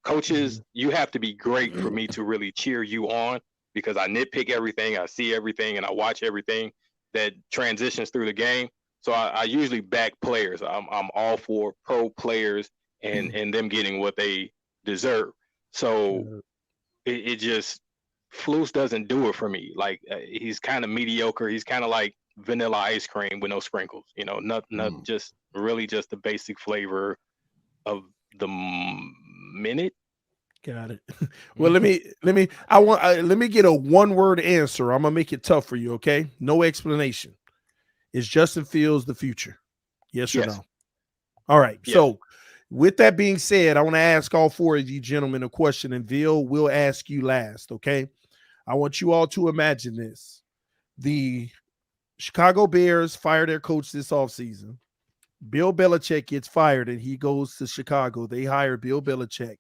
Coaches, you have to be great for me to really cheer you on, because I nitpick everything, I see everything, and I watch everything that transitions through the game. So I usually back players. I'm all for pro players and them getting what they deserve. So it just, Flus doesn't do it for me. Like, he's kind of mediocre. He's kind of like vanilla ice cream with no sprinkles. Not just really just the basic flavor of the minute. Got it. Well, let me get a 1-word answer. I'm gonna make it tough for you, okay? No explanation. Is Justin Fields the future? Yes or no? All right. Yes. So, with that being said, I want to ask all 4 of you gentlemen a question, and Bill will ask you last, okay? I want you all to imagine this. The Chicago Bears fire their coach this offseason. Bill Belichick gets fired and he goes to Chicago. They hire Bill Belichick.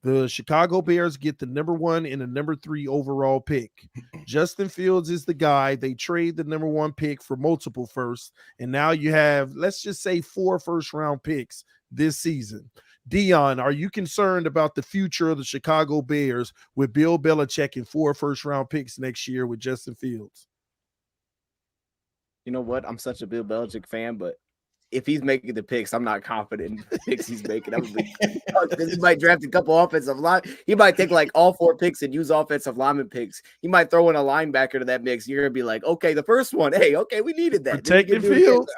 The Chicago Bears get the number 1 and the number 3 overall pick. Justin Fields is the guy. They trade the number 1 pick for multiple firsts, and now you have, let's just say, 4 first-round picks this season. Dion, are you concerned about the future of the Chicago Bears with Bill Belichick and 4 first-round picks next year with Justin Fields? You know what? I'm such a Bill Belichick fan, but if he's making the picks, I'm not confident in the picks he's making. He might draft a couple offensive line. He might take like all 4 picks and use offensive lineman picks. He might throw in a linebacker to that mix. You're gonna be like, okay, the first one, hey, okay, we needed that. Protecting Fields.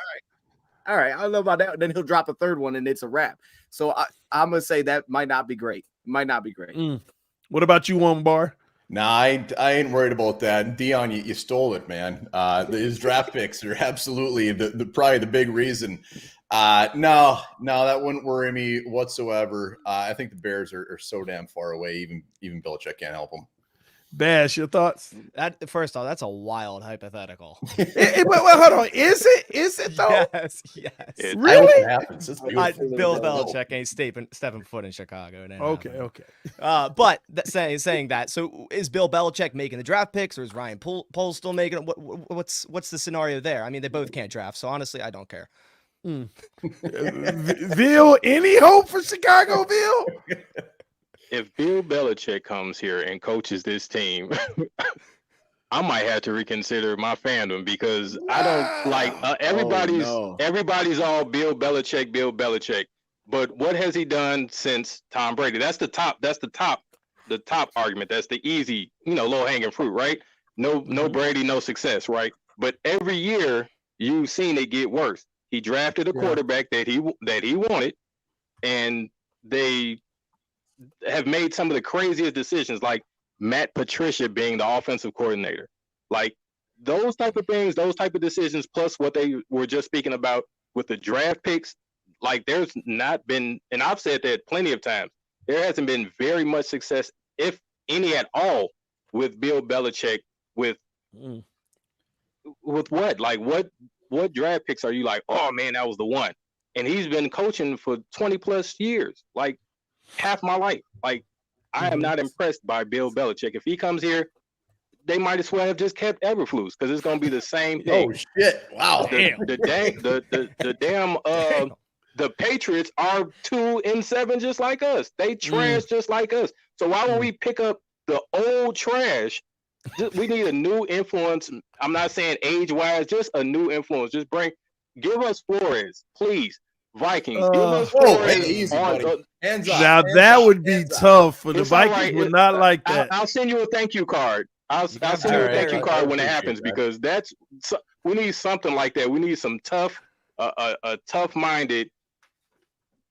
All right, I don't know about that. Then he'll drop a 3rd one and it's a wrap. So I'm gonna say that might not be great. What about you, one bar? Nah, I ain't worried about that. Dion, you stole it, man. His draft picks are absolutely probably the big reason. No, that wouldn't worry me whatsoever. I think the Bears are so damn far away. Even Belichick can't help them. Bash, your thoughts? First off, that's a wild hypothetical. Wait, hold on. Is it though? Yes. Really? Happens. It's Bill Belichick ain't stepping foot in Chicago now. Okay. But saying that, so is Bill Belichick making the draft picks, or is Ryan Poles still making it? What's the scenario there? I mean, they both can't draft, so honestly, I don't care. Bill, any hope for Chicago, Bill? If Bill Belichick comes here and coaches this team, I might have to reconsider my fandom, because I don't like everybody's all Bill Belichick. But what has he done since Tom Brady? That's the top argument. That's the easy, low hanging fruit, right? No Brady, no success, right? But every year you've seen it get worse. He drafted a quarterback that he wanted, and they have made some of the craziest decisions, like Matt Patricia being the offensive coordinator. Like, those type of things, those type of decisions, plus what they were just speaking about with the draft picks, like, there's not been, and I've said that plenty of times, there hasn't been very much success, if any at all, with Bill Belichick with what? Like, what draft picks are you like, oh man, that was the one? And he's been coaching for 20 plus years. Like, half my life. Like, I am not impressed by Bill Belichick. If he comes here, they might as well have just kept Eberflus, because it's going to be the same thing. Oh shit! Wow. The Patriots are 2-7 just like us. They trash just like us. So why would we pick up the old trash? We need a new influence. I'm not saying age-wise, just a new influence. Just bring Give us Flores, please. Vikings, give us Oh, Flores easy, on. buddy. Hands off. Now hands that off, would be hands off. tough for the It's all Vikings. right. Would not like that. I'll send you a thank you card. I'll You can have send you Joe a thank Barry. you card when it appreciate happens that. because we need something like that. We need some tough, a tough-minded,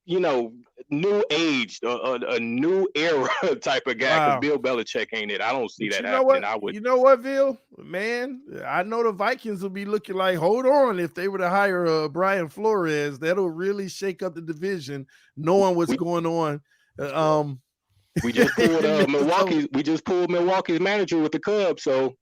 new age, a new era type of guy. Because Wow. Bill Belichick ain't it. I don't see But that you know happening. what? I would. You know what, Bill? Man, I know the Vikings will be looking like, hold on, if they were to hire Brian Flores, that'll really shake up the division, knowing what's We- going on. We just pulled Minnesota. Milwaukee's manager with the Cubs. So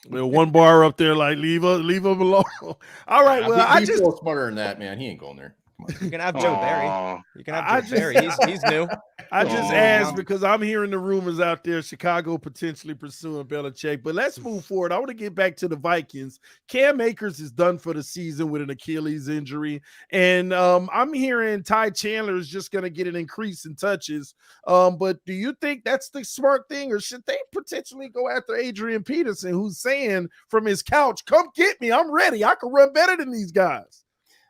Well, one bar up there, like leave him alone. All right, well, I just smarter than that, man. He ain't going there. You can have Joe Barry. Aw. You can have I Joe just- Barry. He's new. I just Aw. asked because I'm hearing the rumors out there, Chicago potentially pursuing Belichick. But let's move forward. I want to get back to the Vikings. Cam Akers is done for the season with an Achilles injury. And I'm hearing Ty Chandler is just going to get an increase in touches. But do you think that's the smart thing, or should they potentially go after Adrian Peterson, who's saying from his couch, come get me, I'm ready, I can run better than these guys?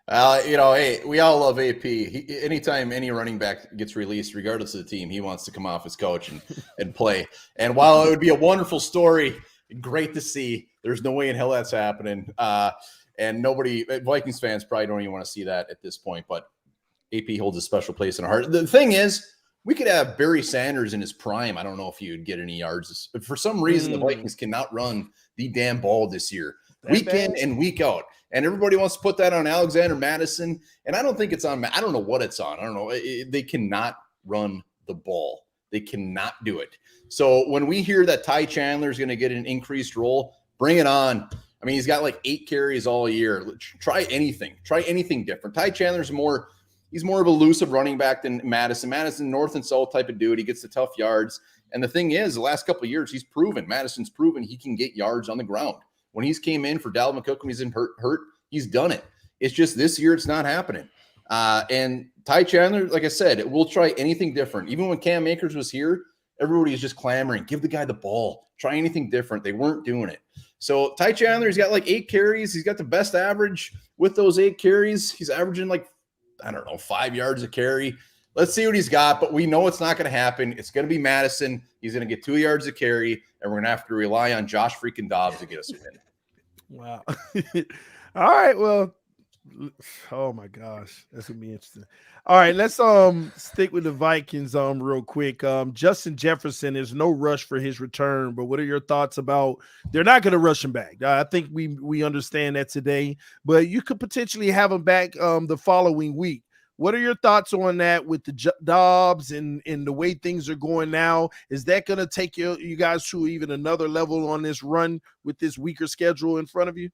Hey, we all love AP. Anytime any running back gets released, regardless of the team, he wants to come off his coach and play. And while it would be a wonderful story, great to see, there's no way in hell that's happening. And Vikings fans probably don't even want to see that at this point. But AP holds a special place in our heart. The thing is, we could have Barry Sanders in his prime. I don't know if he would get any yards. For some reason, the Vikings cannot run the damn ball this year, week in and week out. And everybody wants to put that on Alexander Madison. And I don't think it's on. I don't know what it's on. I don't know. They cannot run the ball. They cannot do it. So when we hear that Ty Chandler is going to get an increased role, bring it on. I mean, he's got like 8 carries all year. Try anything. Try anything different. Ty Chandler's he's more of a elusive running back than Madison. Madison, north and south type of dude. He gets the tough yards. And the thing is, the last couple of years, Madison's proven he can get yards on the ground. When he's came in for Dalvin Cook, when he's in hurt, he's done it. It's just this year it's not happening. And Ty Chandler, like I said, we'll try anything different. Even when Cam Akers was here, everybody is just clamoring, give the guy the ball. Try anything different. They weren't doing it. So Ty Chandler, he's got like 8 carries. He's got the best average with those 8 carries. He's averaging 5 yards a carry. Let's see what he's got, but we know it's not going to happen. It's going to be Madison. He's going to get 2 yards a carry, and we're going to have to rely on Josh freaking Dobbs to get us a win. Wow. All right. Well, oh my gosh, that's gonna be interesting. All right, let's stick with the Vikings real quick. Justin Jefferson, there's no rush for his return, but what are your thoughts about? They're not going to rush him back. I think we understand that today, but you could potentially have him back the following week. What are your thoughts on that with the Dobbs and the way things are going now? Is that going to take you guys to even another level on this run with this weaker schedule in front of you?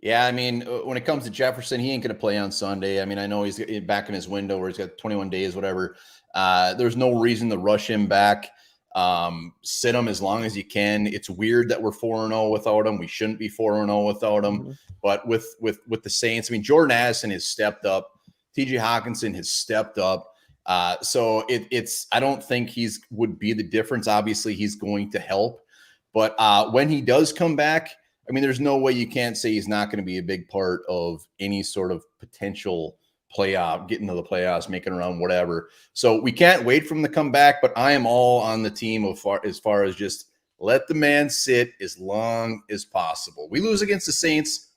Yeah, I mean, when it comes to Jefferson, he ain't going to play on Sunday. I mean, I know he's back in his window where he's got 21 days, whatever. There's no reason to rush him back. Sit him as long as you can. It's weird that we're 4-0 without him. We shouldn't be 4-0 without him. Mm-hmm. But with the Saints, I mean, Jordan Addison has stepped up. TJ Hawkinson has stepped up. So I don't think would be the difference. Obviously, he's going to help. But when he does come back, I mean, there's no way you can't say he's not going to be a big part of any sort of potential playoff, getting to the playoffs, making around whatever. So we can't wait for him to come back, but I am all on the team as far as just let the man sit as long as possible. We lose against the Saints,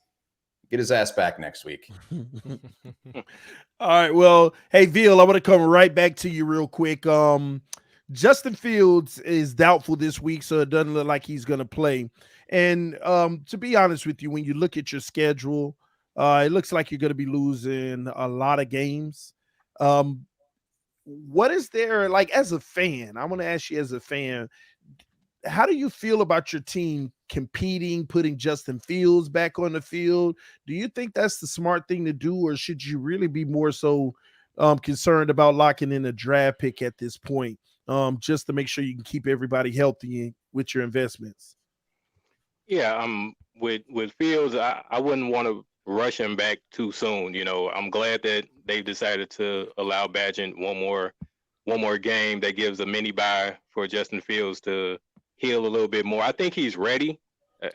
get his ass back next week. All right. Well, hey, Veal, I want to come right back to you real quick. Justin Fields is doubtful this week, so it doesn't look like he's going to play. And to be honest with you, when you look at your schedule, it looks like you're going to be losing a lot of games. What is there, like, as a fan, I want to ask you as a fan, how do you feel about your team competing, putting Justin Fields back on the field? Do you think that's the smart thing to do, or should you really be more so concerned about locking in a draft pick at this point, just to make sure you can keep everybody healthy with your investments? Yeah, with Fields, I wouldn't want to rush him back too soon. You know, I'm glad that they decided to allow Badgett one more game that gives a mini bye for Justin Fields to heal a little bit more. I think he's ready.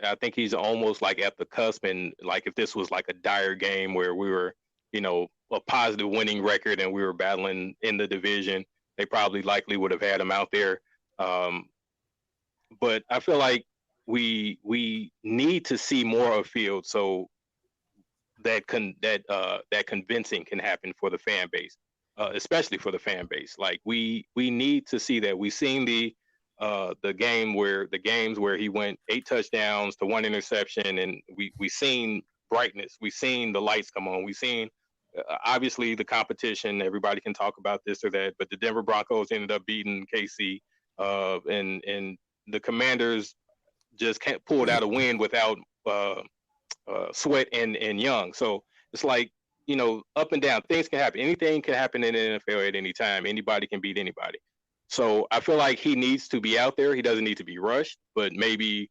I think he's almost like at the cusp, and like if this was like a dire game where we were, a positive winning record and we were battling in the division, they probably likely would have had him out there. But I feel like we need to see more of Fields so that convincing can happen for the fan base, especially for the fan base. Like we need to see that. We've seen the games where he went 8 touchdowns to 1 interception, and we seen brightness. We've seen the lights come on. We've seen obviously the competition. Everybody can talk about this or that, but the Denver Broncos ended up beating KC, and the Commanders just can't pull it out a win without Sweat and Young. So it's like, up and down. Things can happen. Anything can happen in the NFL at any time. Anybody can beat anybody. So I feel like he needs to be out there. He doesn't need to be rushed, but maybe,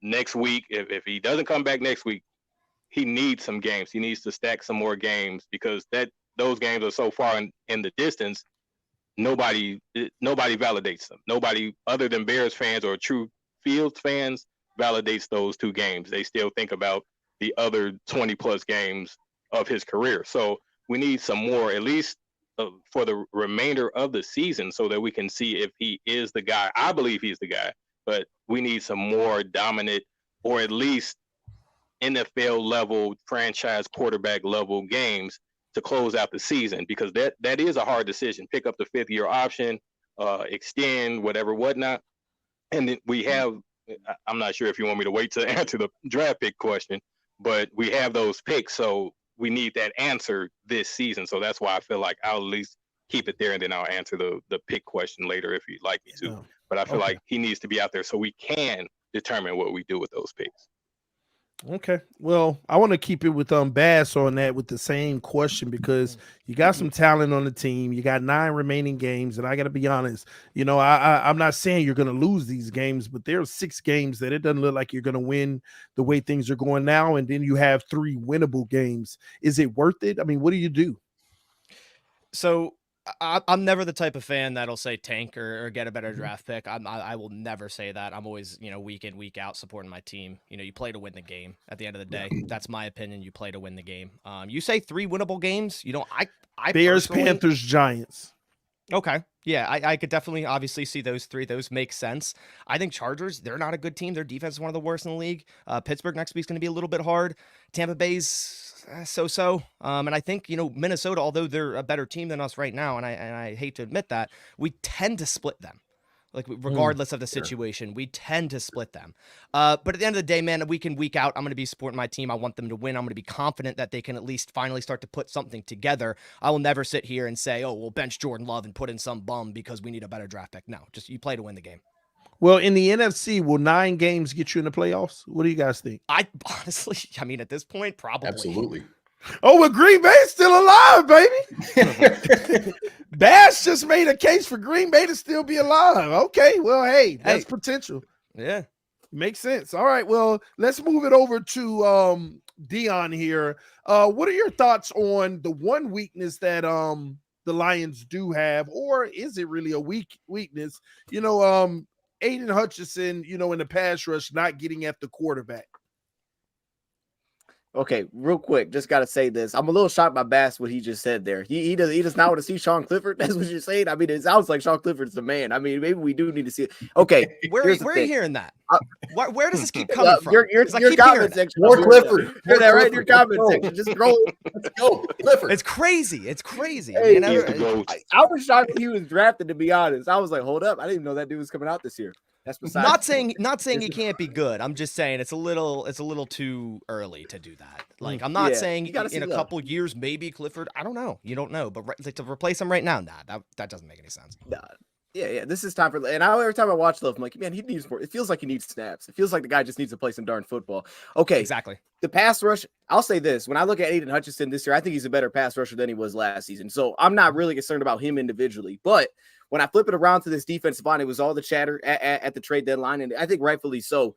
next week, if he doesn't come back next week, he needs some games. He needs to stack some more games because those games are so far in the distance. Nobody validates them. Nobody other than Bears fans or true Fields fans validates those 2 games. They still think about the other 20 plus games of his career. So we need some more, at least for the remainder of the season, so that we can see if he is the guy. I believe he's the guy, but we need some more dominant or at least NFL level, franchise quarterback level games to close out the season, because that is a hard decision. Pick up the 5th-year option, extend, whatnot. And then we have, I'm not sure if you want me to wait to answer the draft pick question, but we have those picks. So we need that answer this season. So that's why I feel like I'll at least keep it there, and then I'll answer the pick question later if you'd like me to. But I feel like he needs to be out there so we can determine what we do with those picks. Okay. Well, I want to keep it with Bass on that with the same question, because you got some talent on the team. You got 9 remaining games, and I got to be honest, I'm not saying you're going to lose these games, but there are 6 games that it doesn't look like you're going to win the way things are going now, and then you have 3 winnable games. Is it worth it? I mean, what do you do? So I'm never the type of fan that'll say tank or get a better draft pick. I will never say that. I'm always, week in, week out supporting my team. You play to win the game at the end of the day. That's my opinion. You play to win the game. You say 3 winnable games. I Bears, Panthers, Giants. Okay. Yeah, I could definitely obviously see those 3. Those make sense. I think Chargers, they're not a good team. Their defense is one of the worst in the league. Pittsburgh next week's going to be a little bit hard. Tampa Bay's so-so. And I think, Minnesota, although they're a better team than us right now, and I hate to admit that, we tend to split them. Like, regardless of the situation, we tend to split them. But at the end of the day, man, week in, week out, I'm going to be supporting my team. I want them to win. I'm going to be confident that they can at least finally start to put something together. I will never sit here and say, oh, we'll bench Jordan Love and put in some bum because we need a better draft pick. No, just you play to win the game. Well, in the NFC, will 9 games get you in the playoffs? What do you guys think? I honestly, at this point, probably. Absolutely. Oh, well, Green Bay's still alive, baby. Bass just made a case for Green Bay to still be alive. Okay, well, hey, that's potential. Yeah. Makes sense. All right, well, let's move it over to Dion here. What are your thoughts on the one weakness that the Lions do have, or is it really a weakness? Aiden Hutchinson, in the pass rush, not getting at the quarterback. Okay, real quick, just got to say this. I'm a little shocked by Bass, what he just said there. He does not want to see Sean Clifford. That's what you're saying. I mean, it sounds like Sean Clifford's the man. I mean, maybe we do need to see it. Okay, where are you hearing that? Where does this keep coming from? Your comment section. More Clifford. Hear that right in your comment section. Just scroll. Let's go, Clifford. It's crazy. It's crazy. Hey, I I was shocked that he was drafted, to be honest. I was like, hold up. I didn't even know that dude was coming out this year. That's not saying he can't be good. I'm just saying it's a little too early to do that. Like, I'm not saying in a couple years maybe Clifford. I don't know. You don't know, but to replace him right now, that doesn't make any sense. Nah. Yeah. This is time for, and every time I watch Love, I'm like, man, he needs more. It feels like he needs snaps. It feels like the guy just needs to play some darn football. Okay, exactly. The pass rush. I'll say this: when I look at Aiden Hutchinson this year, I think he's a better pass rusher than he was last season. So I'm not really concerned about him individually, but when I flip it around to this defensive line, it was all the chatter at the trade deadline, and I think rightfully so.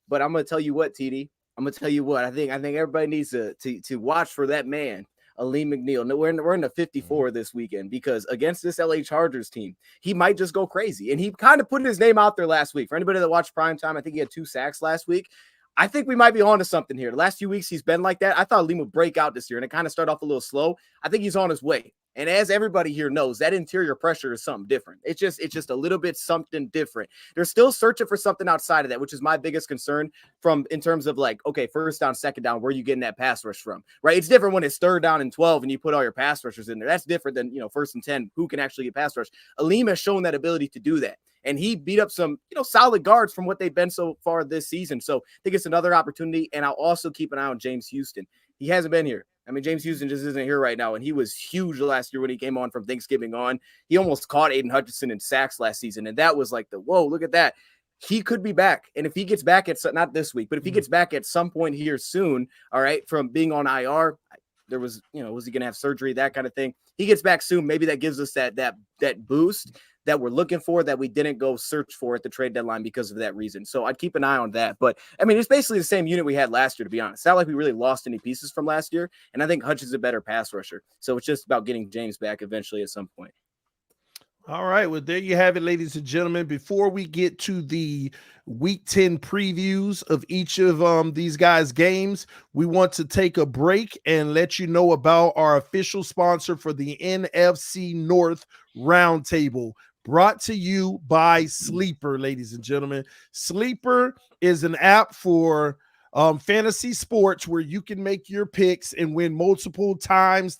But I'm going to tell you what, TD. I'm going to tell you what. I think everybody needs to watch for that man Aleem McNeil. No, we're in the 54 this weekend because against this LA Chargers team, he might just go crazy. And he kind of put his name out there last week. For anybody that watched primetime, I think he had 2 sacks last week. I think we might be on to something here. The last few weeks he's been like that. I thought Aleem would break out this year, and it kind of started off a little slow. I think he's on his way. And as everybody here knows, that interior pressure is something different. It's just a little bit something different. They're still searching for something outside of that, which is my biggest concern in terms of like, okay, first down, second down, where are you getting that pass rush from, right? It's different when it's 3rd down and 12 and you put all your pass rushers in there. That's different than, 1st and 10, who can actually get pass rush. Aleem has shown that ability to do that. And he beat up some, solid guards from what they've been so far this season. So I think it's another opportunity. And I'll also keep an eye on James Houston. He hasn't been here. I mean, James Houston just isn't here right now, and he was huge last year when he came on from Thanksgiving on. He almost caught Aiden Hutchinson in sacks last season, and that was like whoa, look at that. He could be back, and if he gets back not this week, but if he gets back at some point here soon, all right, from being on IR, there was, was he going to have surgery, that kind of thing. He gets back soon. Maybe that gives us that boost that we're looking for that we didn't go search for at the trade deadline because of that reason. So I'd keep an eye on that. But I mean, it's basically the same unit we had last year, to be honest. It's not like we really lost any pieces from last year. And I think Hutch is a better pass rusher. So it's just about getting James back eventually at some point. All right. Well, there you have it, ladies and gentlemen. Before we get to the Week 10 previews of each of these guys' games, we want to take a break and let you know about our official sponsor for the NFC North Roundtable, brought to you by Sleeper, ladies and gentlemen. Sleeper is an app for fantasy sports where you can make your picks and win multiple times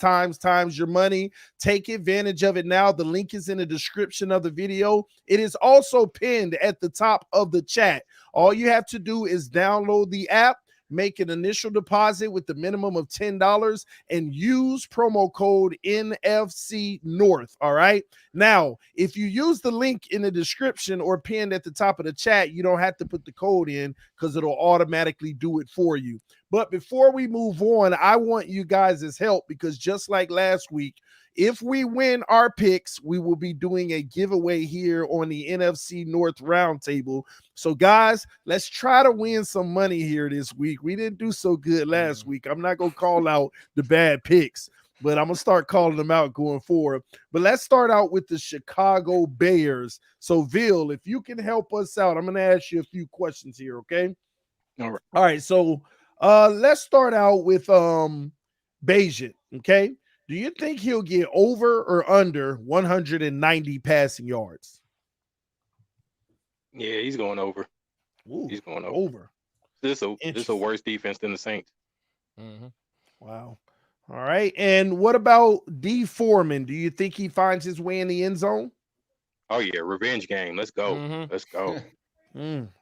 your money. Take advantage of it now. The link is in the description of the video. It is also pinned at the top of the chat. All you have to do is download the app, make an initial deposit with the minimum of $10, and use promo code NFC North. All right. Now, if you use the link in the description or pinned at the top of the chat, you don't have to put the code in because it'll automatically do it for you. But before we move on, I want you guys' help because just like last week, if we win our picks, we will be doing a giveaway here on the NFC North Roundtable. So, guys, let's try to win some money here this week. We didn't do so good last week. I'm not going to call out the bad picks, but I'm going to start calling them out going forward. But let's start out with the Chicago Bears. So, Vil, if you can help us out, I'm going to ask you a few questions here, okay? All right. So, let's start out with Bayesian, okay? Do you think he'll get over or under 190 passing yards? Yeah, he's going over. Ooh, he's going over. This is a worse defense than the Saints. Mm-hmm. Wow. All right. And what about D. Foreman? Do you think he finds his way in the end zone? Oh, yeah. Revenge game. Let's go. Mm-hmm. Let's go.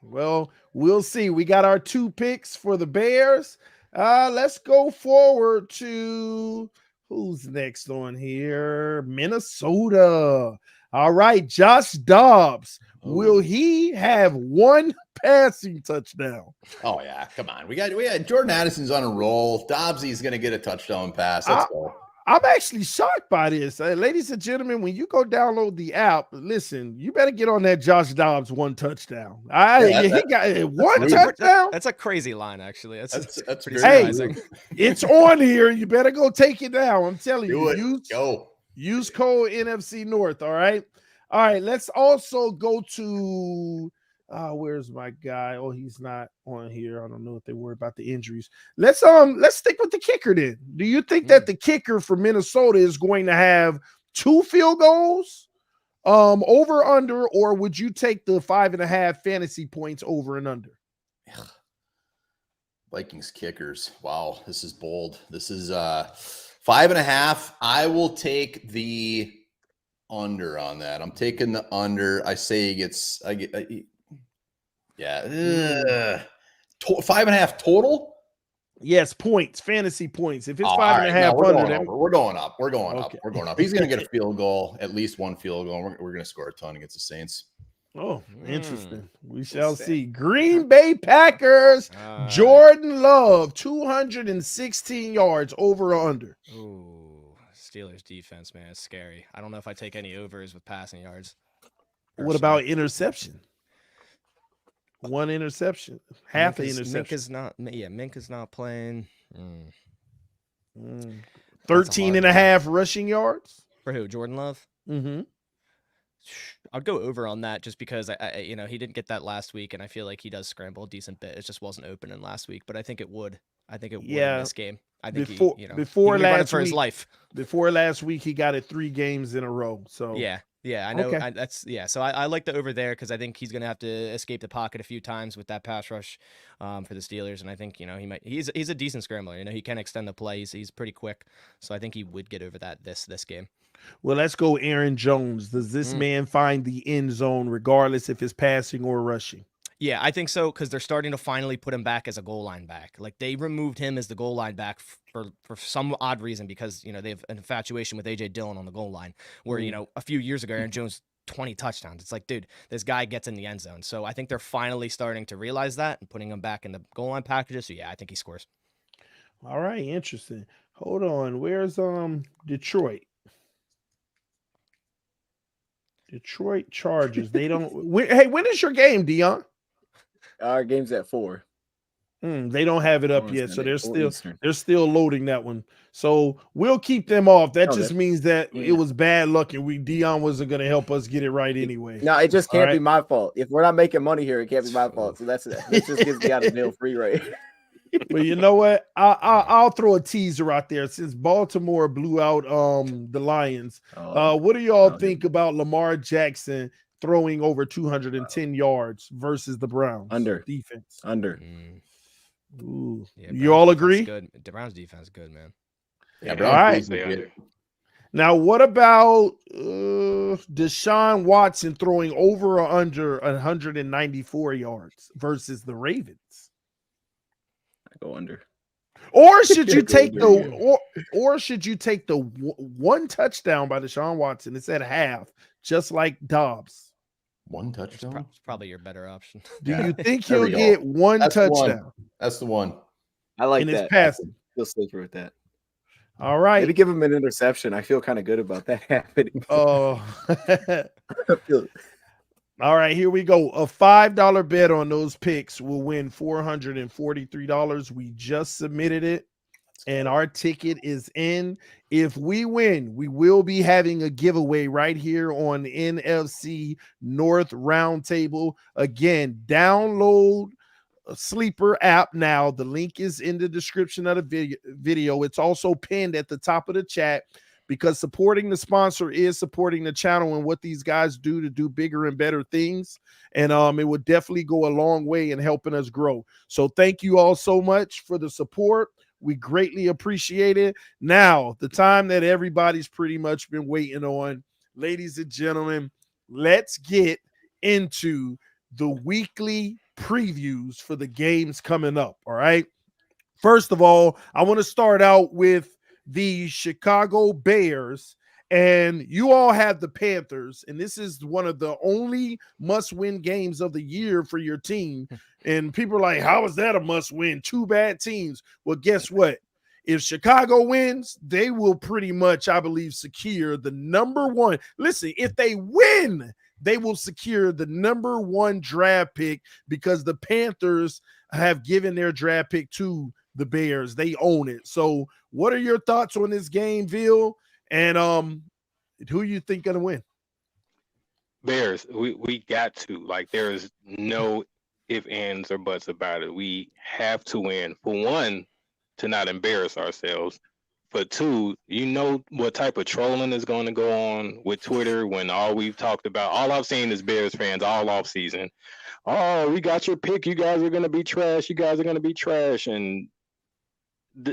Well, we'll see. We got our 2 picks for the Bears. Let's go forward to who's next on here? Minnesota. All right, Josh Dobbs. Will he have 1 passing touchdown? Oh yeah, come on. We got Jordan Addison's on a roll. Dobbsy's going to get a touchdown pass. Let's go. I'm actually shocked by this. Ladies and gentlemen, when you go download the app, listen, you better get on that Josh Dobbs 1 touchdown. He got 1 touchdown. That's a crazy line, actually. That's pretty surprising. It's on here. You better go take it down. I'm telling you. Use code NFC North. All right. All right. Let's also go to where's my guy? Oh, he's not on here. I don't know if they worry about the injuries. Let's stick with the kicker then. Do you think that the kicker for Minnesota is going to have 2 field goals, over under, or would you take the 5.5 fantasy points over and under? Vikings kickers. Wow, this is bold. This is 5.5. I will take the under on that. I'm taking the under. I say he gets. 5.5 total. Yes, points, fantasy points. If it's 5.5 we're going up. We're going up. He's going to get a field goal, at least 1 field goal. We're going to score a ton against the Saints. Oh, interesting. We shall see. Green Bay Packers. Jordan Love, 216 yards, over or under. Ooh, Steelers defense, man, it's scary. I don't know if I take any overs with passing yards. What about interception? 1 interception, half an interception. Minka's not playing. 13 and a half rushing yards. For who? Jordan Love? Mm-hmm. I'd go over on that just because he didn't get that last week, and I feel like he does scramble a decent bit. It just wasn't opening last week, but I think it would. I think it would in this game. I think before he last for week, his life. Before last week, he got it 3 games in a row. So yeah, I know. Okay. So I like the over there because I think he's gonna have to escape the pocket a few times with that pass rush for the Steelers, and I think he's a decent scrambler. He can extend the play. He's pretty quick, so I think he would get over that this game. Well, let's go Aaron Jones. Does this man find the end zone regardless if it's passing or rushing? Yeah, I think so because they're starting to finally put him back as a goal line back. Like they removed him as the goal line back for some odd reason because they have an infatuation with AJ Dillon on the goal line. Where a few years ago Aaron Jones 20 touchdowns. It's like, dude, this guy gets in the end zone. So I think they're finally starting to realize that and putting him back in the goal line packages. So yeah, I think he scores. All right, interesting. Hold on, where's Detroit? Detroit Chargers. They don't. Hey, when is your game, Dion? Our game's at 4. They don't have it up yet, so they're still loading that one. So we'll keep them off. That just means that it was bad luck, and Dion wasn't going to help us get it right anyway. No, it just can't be my fault. If we're not making money here, it can't be my fault. So this just gives me out of deal free right. Well, you know what? I'll throw a teaser out there since Baltimore blew out the Lions. What do y'all think about Lamar Jackson throwing over 210 yards versus the Browns defense? Under. Ooh. Yeah, you all agree? Good. The Browns defense is good, man. Yeah, all right. Now, what about Deshaun Watson throwing over or under 194 yards versus the Ravens? Go under. Or should you take or should you take the one touchdown by Deshaun Watson? It's at half, just like Dobbs. One touchdown? It's probably your better option. Do you think he'll get one touchdown? That's the one. I like and that. It's passing. Feel safer with that. All right. Maybe give him an interception. I feel kind of good about that happening. Oh. All right, here we go. A $5 bet on those picks will win $443. We just submitted it, and our ticket is in. If we win, we will be having a giveaway right here on the NFC North Roundtable. Again, download a Sleeper app now. The link is in the description of the video. It's also pinned at the top of the chat, because supporting the sponsor is supporting the channel and what these guys do to do bigger and better things. And it would definitely go a long way in helping us grow. So thank you all so much for the support. We greatly appreciate it. Now, the time that everybody's pretty much been waiting on, ladies and gentlemen, let's get into the weekly previews for the games coming up. All right. First of all, I want to start out with the Chicago Bears, and you all have the Panthers, and this is one of the only must-win games of the year for your team. And people are like, how is that a must-win? 2 bad teams. Well, guess what? If Chicago wins, they will pretty much, I believe, secure the number 1. Listen, if they win, they will secure the number 1 draft pick, because the Panthers have given their draft pick to the Bears. They own it. So what are your thoughts on this game, Ville? And who you think gonna win? Bears. We got to. Like, there is no ifs, ands, or buts about it. We have to win. For one, to not embarrass ourselves. For 2, you know what type of trolling is going to go on with Twitter when all I've seen is Bears fans all off season. Oh, we got your pick. You guys are going to be trash. You guys are going to be trash. And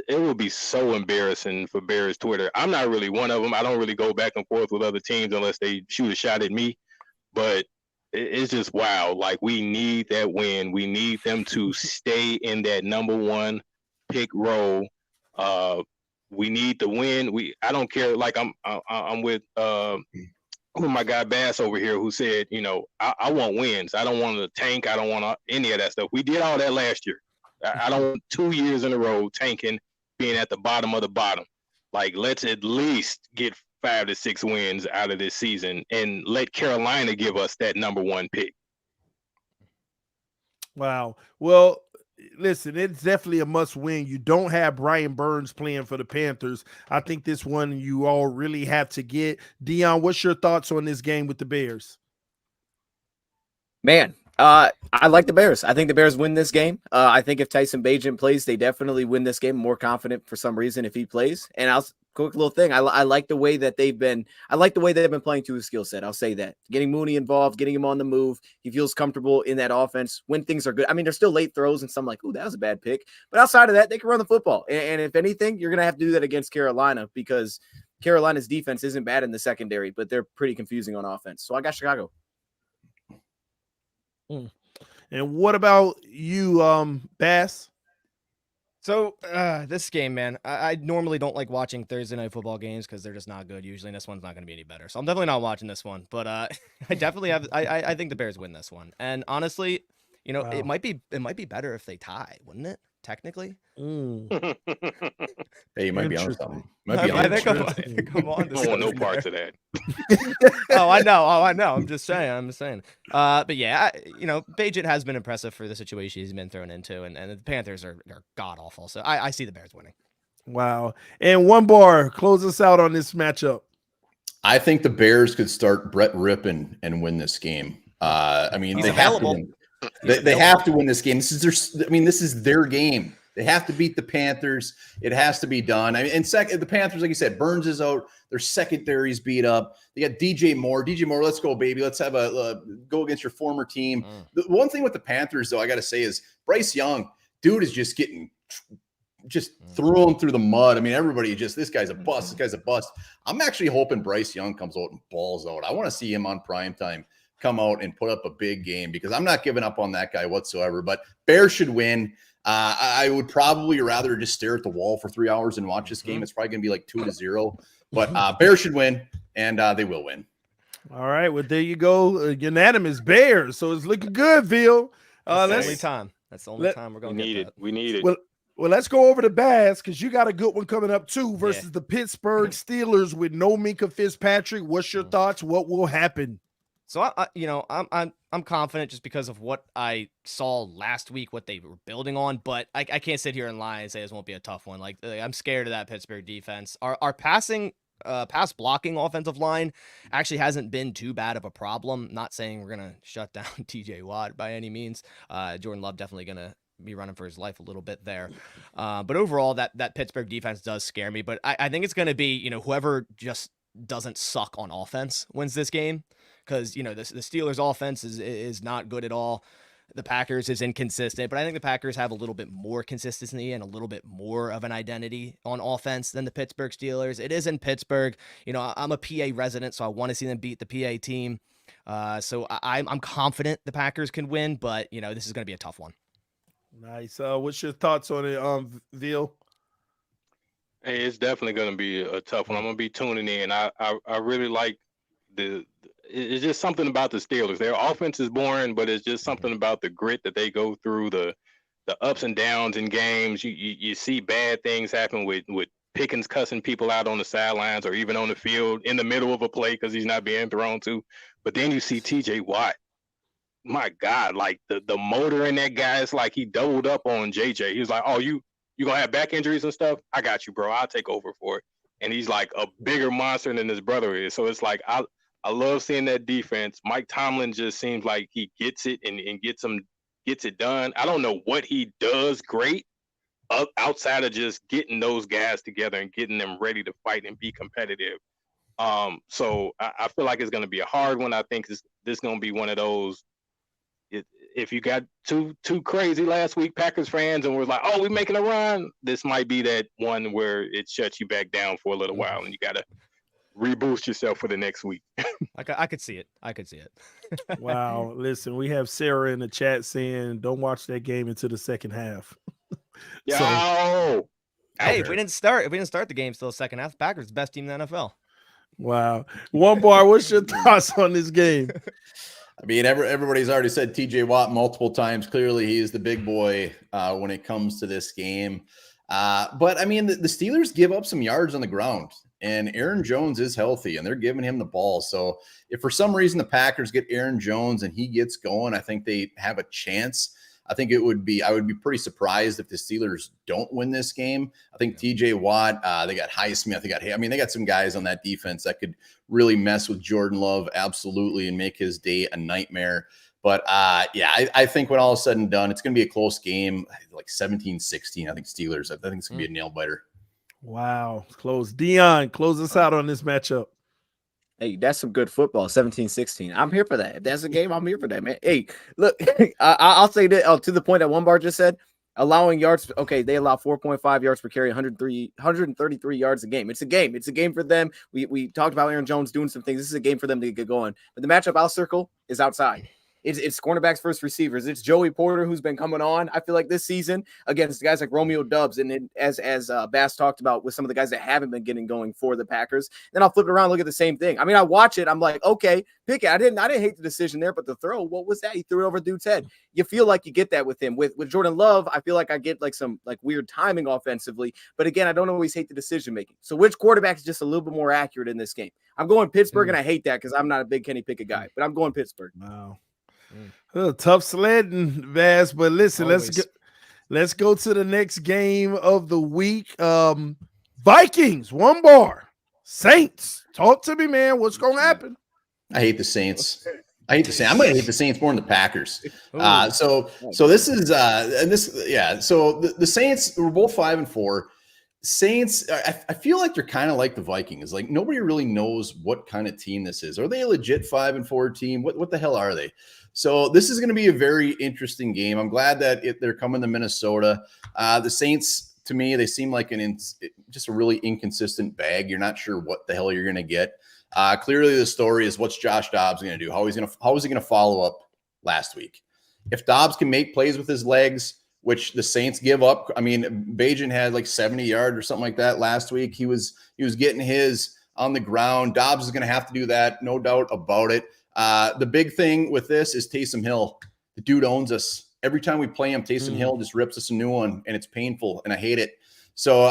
it will be so embarrassing for Bears Twitter. I'm not really one of them. I don't really go back and forth with other teams unless they shoot a shot at me. But it's just wow. Like, we need that win. We need them to stay in that number 1 pick role. We need to win. I don't care. Like, I'm with my guy Bass over here, who said, I want wins. I don't want to tank. I don't want any of that stuff. We did all that last year. I don't want 2 years in a row tanking, being at the bottom of the bottom. Like, let's at least get 5 to 6 wins out of this season and let Carolina give us that number 1 pick. Wow. Well, listen, it's definitely a must win. You don't have Brian Burns playing for the Panthers. I think this one you all really have to get. Dion, what's your thoughts on this game with the Bears? Man, I like the Bears. I think the Bears win this game. I think if Tyson Bagent plays, they definitely win this game. I'm more confident for some reason if he plays. And I'll quick little thing. I like the way that they've been. I like the way they've been playing to his skill set. I'll say that. Getting Mooney involved, getting him on the move. He feels comfortable in that offense when things are good. I mean, there's still late throws and some like, oh, that was a bad pick. But outside of that, they can run the football. And if anything, you're gonna have to do that against Carolina because Carolina's defense isn't bad in the secondary, but they're pretty confusing on offense. So I got Chicago. And what about you, Bass? So this game, man, I normally don't like watching Thursday night football games because they're just not good usually, and this one's not going to be any better. So I'm definitely not watching this one. But I definitely have. I think the Bears win this one. And honestly, you know, Wow. it might be better if they tie, wouldn't it? Technically. Hey, you might be on something. I think I'm on I to don't want no something parts there. of that. Oh, I know. I'm just saying. But yeah, you know, Bagent has been impressive for the situation he's been thrown into, and the Panthers are god awful. So I see the Bears winning. Wow. And one bar, close us out on this matchup. I think the Bears could start Brett Rippon and win this game. I mean, He's they have to available. win. They have to win this game. This is their game. They have to beat the Panthers. It has to be done. I mean, and second, the Panthers, like you said, Burns is out. Their secondary's beat up. They got DJ Moore. DJ Moore, let's go, baby. Let's have a go against your former team. The one thing with the Panthers, though, I got to say is Bryce Young, dude, is just getting thrown through the mud. I mean, everybody this guy's a bust. This guy's a bust. I'm actually hoping Bryce Young comes out and balls out. I want to see him on primetime come out and put up a big game because I'm not giving up on that guy whatsoever. But Bears should win. I would probably rather just stare at the wall for 3 hours and watch this game. It's probably going to be like 2-0. But Bears should win, and they will win. All right. Well, there you go. Unanimous Bears. So it's looking good, Phil. That's the only time. That's the only time we're going to get that. We need it. Well, let's go over to Bass because you got a good one coming up too versus the Pittsburgh Steelers with no Minkah Fitzpatrick. What's your thoughts? What will happen? So I'm confident just because of what I saw last week, what they were building on. But I can't sit here and lie and say this won't be a tough one. Like I'm scared of that Pittsburgh defense. Our pass blocking offensive line actually hasn't been too bad of a problem. Not saying we're gonna shut down TJ Watt by any means. Jordan Love definitely gonna be running for his life a little bit there. But overall, that Pittsburgh defense does scare me. But I think it's gonna be whoever just doesn't suck on offense wins this game. Because, the Steelers' offense is not good at all. The Packers is inconsistent, but I think the Packers have a little bit more consistency and a little bit more of an identity on offense than the Pittsburgh Steelers. It is in Pittsburgh. I'm a PA resident, so I want to see them beat the PA team. So I'm confident the Packers can win, but, this is going to be a tough one. Nice. What's your thoughts on it, Veal? Hey, it's definitely going to be a tough one. I'm going to be tuning in. I really like it's just something about the Steelers. Their offense is boring, but it's just something about the grit that they go through, the ups and downs in games. You see bad things happen with Pickens cussing people out on the sidelines or even on the field in the middle of a play because he's not being thrown to. But then you see TJ Watt. My God, like the motor in that guy is like he doubled up on JJ. He was like, oh, you gonna have back injuries and stuff? I got you, bro. I'll take over for it. And he's like a bigger monster than his brother is. So it's like I love seeing that defense. Mike Tomlin just seems like he gets it and gets it done. I don't know what he does great outside of just getting those guys together and getting them ready to fight and be competitive. So I feel like it's going to be a hard one. I think this is going to be one of those. If you got too crazy last week, Packers fans, and we're like, oh, we're making a run, this might be that one where it shuts you back down for a little while and you got to reboost yourself for the next week. I could see it. Wow. Listen, we have Sarah in the chat saying don't watch that game until the second half. Yo! Hey, if we didn't start the game till the second half, Packers the best team in the NFL. Wow. One bar, what's your thoughts on this game? I mean, everybody's already said TJ Watt multiple times. Clearly, he is the big boy when it comes to this game. But, I mean, the Steelers give up some yards on the ground. And Aaron Jones is healthy, and they're giving him the ball. So if for some reason the Packers get Aaron Jones and he gets going, I think they have a chance. I think I would be pretty surprised if the Steelers don't win this game. I think TJ Watt, they got Highsmith, they got some guys on that defense that could really mess with Jordan Love absolutely and make his day a nightmare. But I think when all is said and done, it's going to be a close game, like 17-16. I think Steelers. I think it's going to be a nail biter. Wow, close. Dion, close us out on this matchup. Hey, that's some good football, 17-16. I'm here for that. If that's a game, I'm here for that, man. Hey, look, I'll say that to the point that one bar just said, allowing yards. Okay, they allow 4.5 yards per carry, 133 yards a game. It's a game. It's a game for them. We talked about Aaron Jones doing some things. This is a game for them to get going. But the matchup I'll circle is outside. It's cornerbacks versus receivers. It's Joey Porter who's been coming on. I feel like this season against guys like Romeo Dobbs, and then as Bass talked about with some of the guys that haven't been getting going for the Packers. Then I'll flip it around, look at the same thing. I mean, I watch it. I'm like, okay, pick it. I didn't hate the decision there, but the throw, what was that? He threw it over dude's head. You feel like you get that with him. With Jordan Love, I feel like I get like some like weird timing offensively. But again, I don't always hate the decision making. So which quarterback is just a little bit more accurate in this game? I'm going Pittsburgh, and I hate that because I'm not a big Kenny Pickett guy, but I'm going Pittsburgh. Wow. Tough sledding, Vass, but listen, let's go to the next game of the week. Vikings, one bar. Saints, talk to me, man. What's going to happen? I hate the Saints. I'm going to hate the Saints more than the Packers. So this is So the Saints were both 5-4. Saints, I feel like they're kind of like the Vikings. Like nobody really knows what kind of team this is. Are they a legit 5-4 team? What the hell are they? So this is going to be a very interesting game. I'm glad that they're coming to Minnesota. The Saints, to me, they seem like just a really inconsistent bag. You're not sure what the hell you're going to get. Clearly, the story is what's Josh Dobbs going to do? How is he going to follow up last week? If Dobbs can make plays with his legs, which the Saints give up. I mean, Bajan had like 70 yards or something like that last week. He was getting his on the ground. Dobbs is going to have to do that, no doubt about it. The big thing with this is Taysom Hill. The dude owns us. Every time we play him, Taysom Hill just rips us a new one, and it's painful, and I hate it. So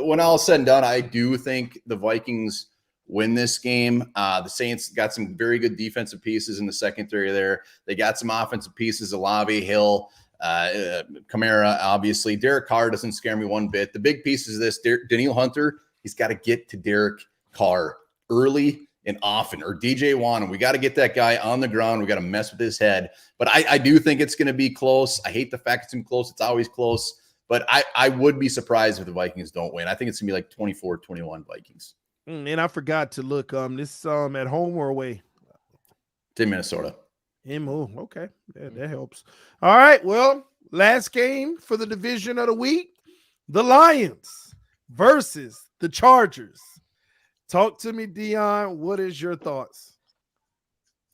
when all is said and done, I do think the Vikings win this game. The Saints got some very good defensive pieces in the secondary there. They got some offensive pieces, Olave, Hill, Kamara, obviously. Derek Carr doesn't scare me one bit. The big piece is this. Daniil Hunter, he's got to get to Derek Carr early and often, or DJ Wan. We got to get that guy on the ground. We got to mess with his head. But I do think it's going to be close. I hate the fact it's close. It's always close. But I would be surprised if the Vikings don't win. I think it's going to be like 24-21 Vikings. And I forgot to look. This at home or away? It's in Minnesota. Okay. That helps. All right. Well, last game for the division of the week. The Lions versus the Chargers. Talk to me, Dion. What is your thoughts?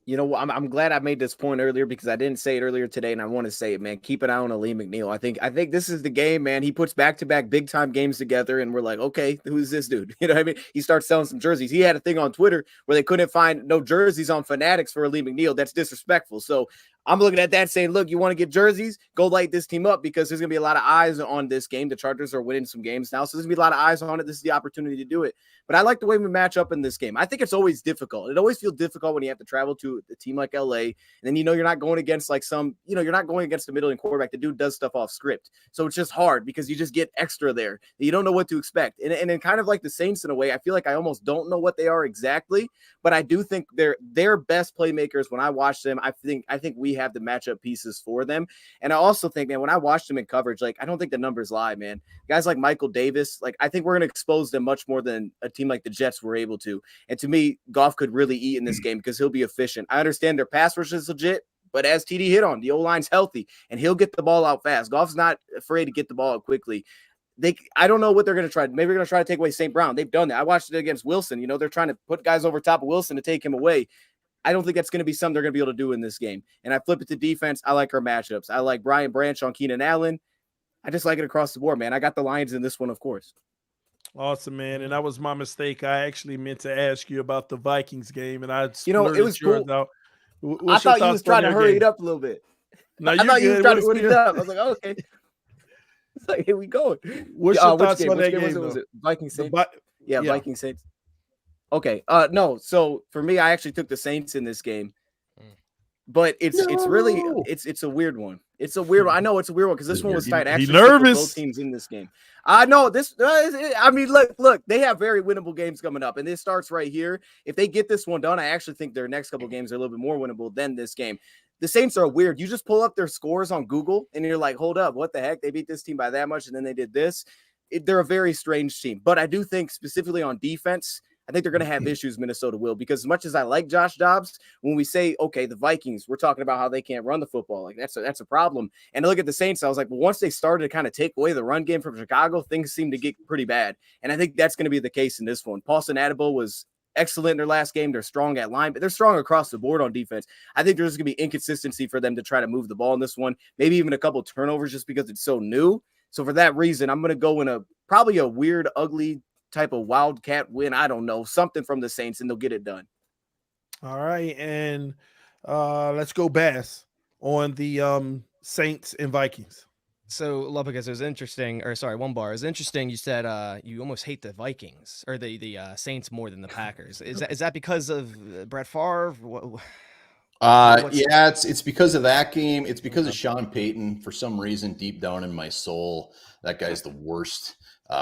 You know, I'm glad I made this point earlier because I didn't say it earlier today, and I want to say it, man. Keep an eye on Ali McNeil. I think this is the game, man. He puts back-to-back big-time games together, and we're like, okay, who's this dude? You know what I mean? He starts selling some jerseys. He had a thing on Twitter where they couldn't find no jerseys on Fanatics for Ali McNeil. That's disrespectful. So I'm looking at that saying, look, you want to get jerseys? Go light this team up because there's going to be a lot of eyes on this game. The Chargers are winning some games now, so there's going to be a lot of eyes on it. This is the opportunity to do it. But I like the way we match up in this game. I think it's always difficult. It always feels difficult when you have to travel to a team like LA, and then you're not going against like you're not going against the middle and quarterback. The dude does stuff off script. So it's just hard because you just get extra there. You don't know what to expect. And then kind of like the Saints in a way, I feel like I almost don't know what they are exactly, but I do think they're best playmakers. When I watch them, I think we have the matchup pieces for them. And I also think, man, when I watch them in coverage, like I don't think the numbers lie, man. Guys like Michael Davis, like I think we're going to expose them much more than a team like the Jets were able to. And to me, Goff could really eat in this game because he'll be efficient. I understand their pass rush is legit, but as TD hit on, the O-line's healthy and he'll get the ball out fast. Goff's not afraid to get the ball out quickly. I don't know what they're going to try. Maybe they're going to try to take away St. Brown. They've done that. I watched it against Wilson. They're trying to put guys over top of Wilson to take him away. I don't think that's going to be something they're going to be able to do in this game. And I flip it to defense. I like our matchups. I like Brian Branch on Keenan Allen. I just like it across the board, man. I got the Lions in this one, of course. Awesome, man. And that was my mistake. I actually meant to ask you about the Vikings game, and it was cool. Out. I thought you was trying to hurry it up a little bit. No, I thought you was trying to speed it up. I was like, oh, okay. It's like, here we go. What's your thoughts on that game? Was it? Vikings Saints? Yeah, Vikings Saints. Okay. No. So for me, I actually took the Saints in this game. but it's really No. it's a weird one. It's a weird one. I know it's a weird one because this one was tight. He Actually, stick with nervous. both teams in this game. I know this. I mean, look, they have very winnable games coming up, and this starts right here. If they get this one done, I actually think their next couple games are a little bit more winnable than this game. The Saints are weird. You just pull up their scores on Google, and you're like, hold up, what the heck? They beat this team by that much, and then they did this. They're a very strange team. But I do think specifically on defense, I think they're going to have issues, Minnesota will, because as much as I like Josh Dobbs, when we say, okay, the Vikings, we're talking about how they can't run the football. Like that's a problem. And I look at the Saints, I was like, well, once they started to kind of take away the run game from Chicago, things seem to get pretty bad. And I think that's going to be the case in this one. Paulson Adebo was excellent in their last game. They're strong at line, but they're strong across the board on defense. I think there's going to be inconsistency for them to try to move the ball in this one, maybe even a couple turnovers just because it's so new. So for that reason, I'm going to go in probably a weird, ugly type of wildcat win. I don't know, something from the Saints, and they'll get it done. All right, and let's go Bass on the Saints and Vikings. So, Lubbock, it was interesting, or sorry, one bar. It was interesting. You said you almost hate the Vikings or the Saints more than the Packers. Is that because of Brett Favre? Yeah, it's because of that game. It's because of Sean Payton. For some reason, deep down in my soul, that guy's the worst.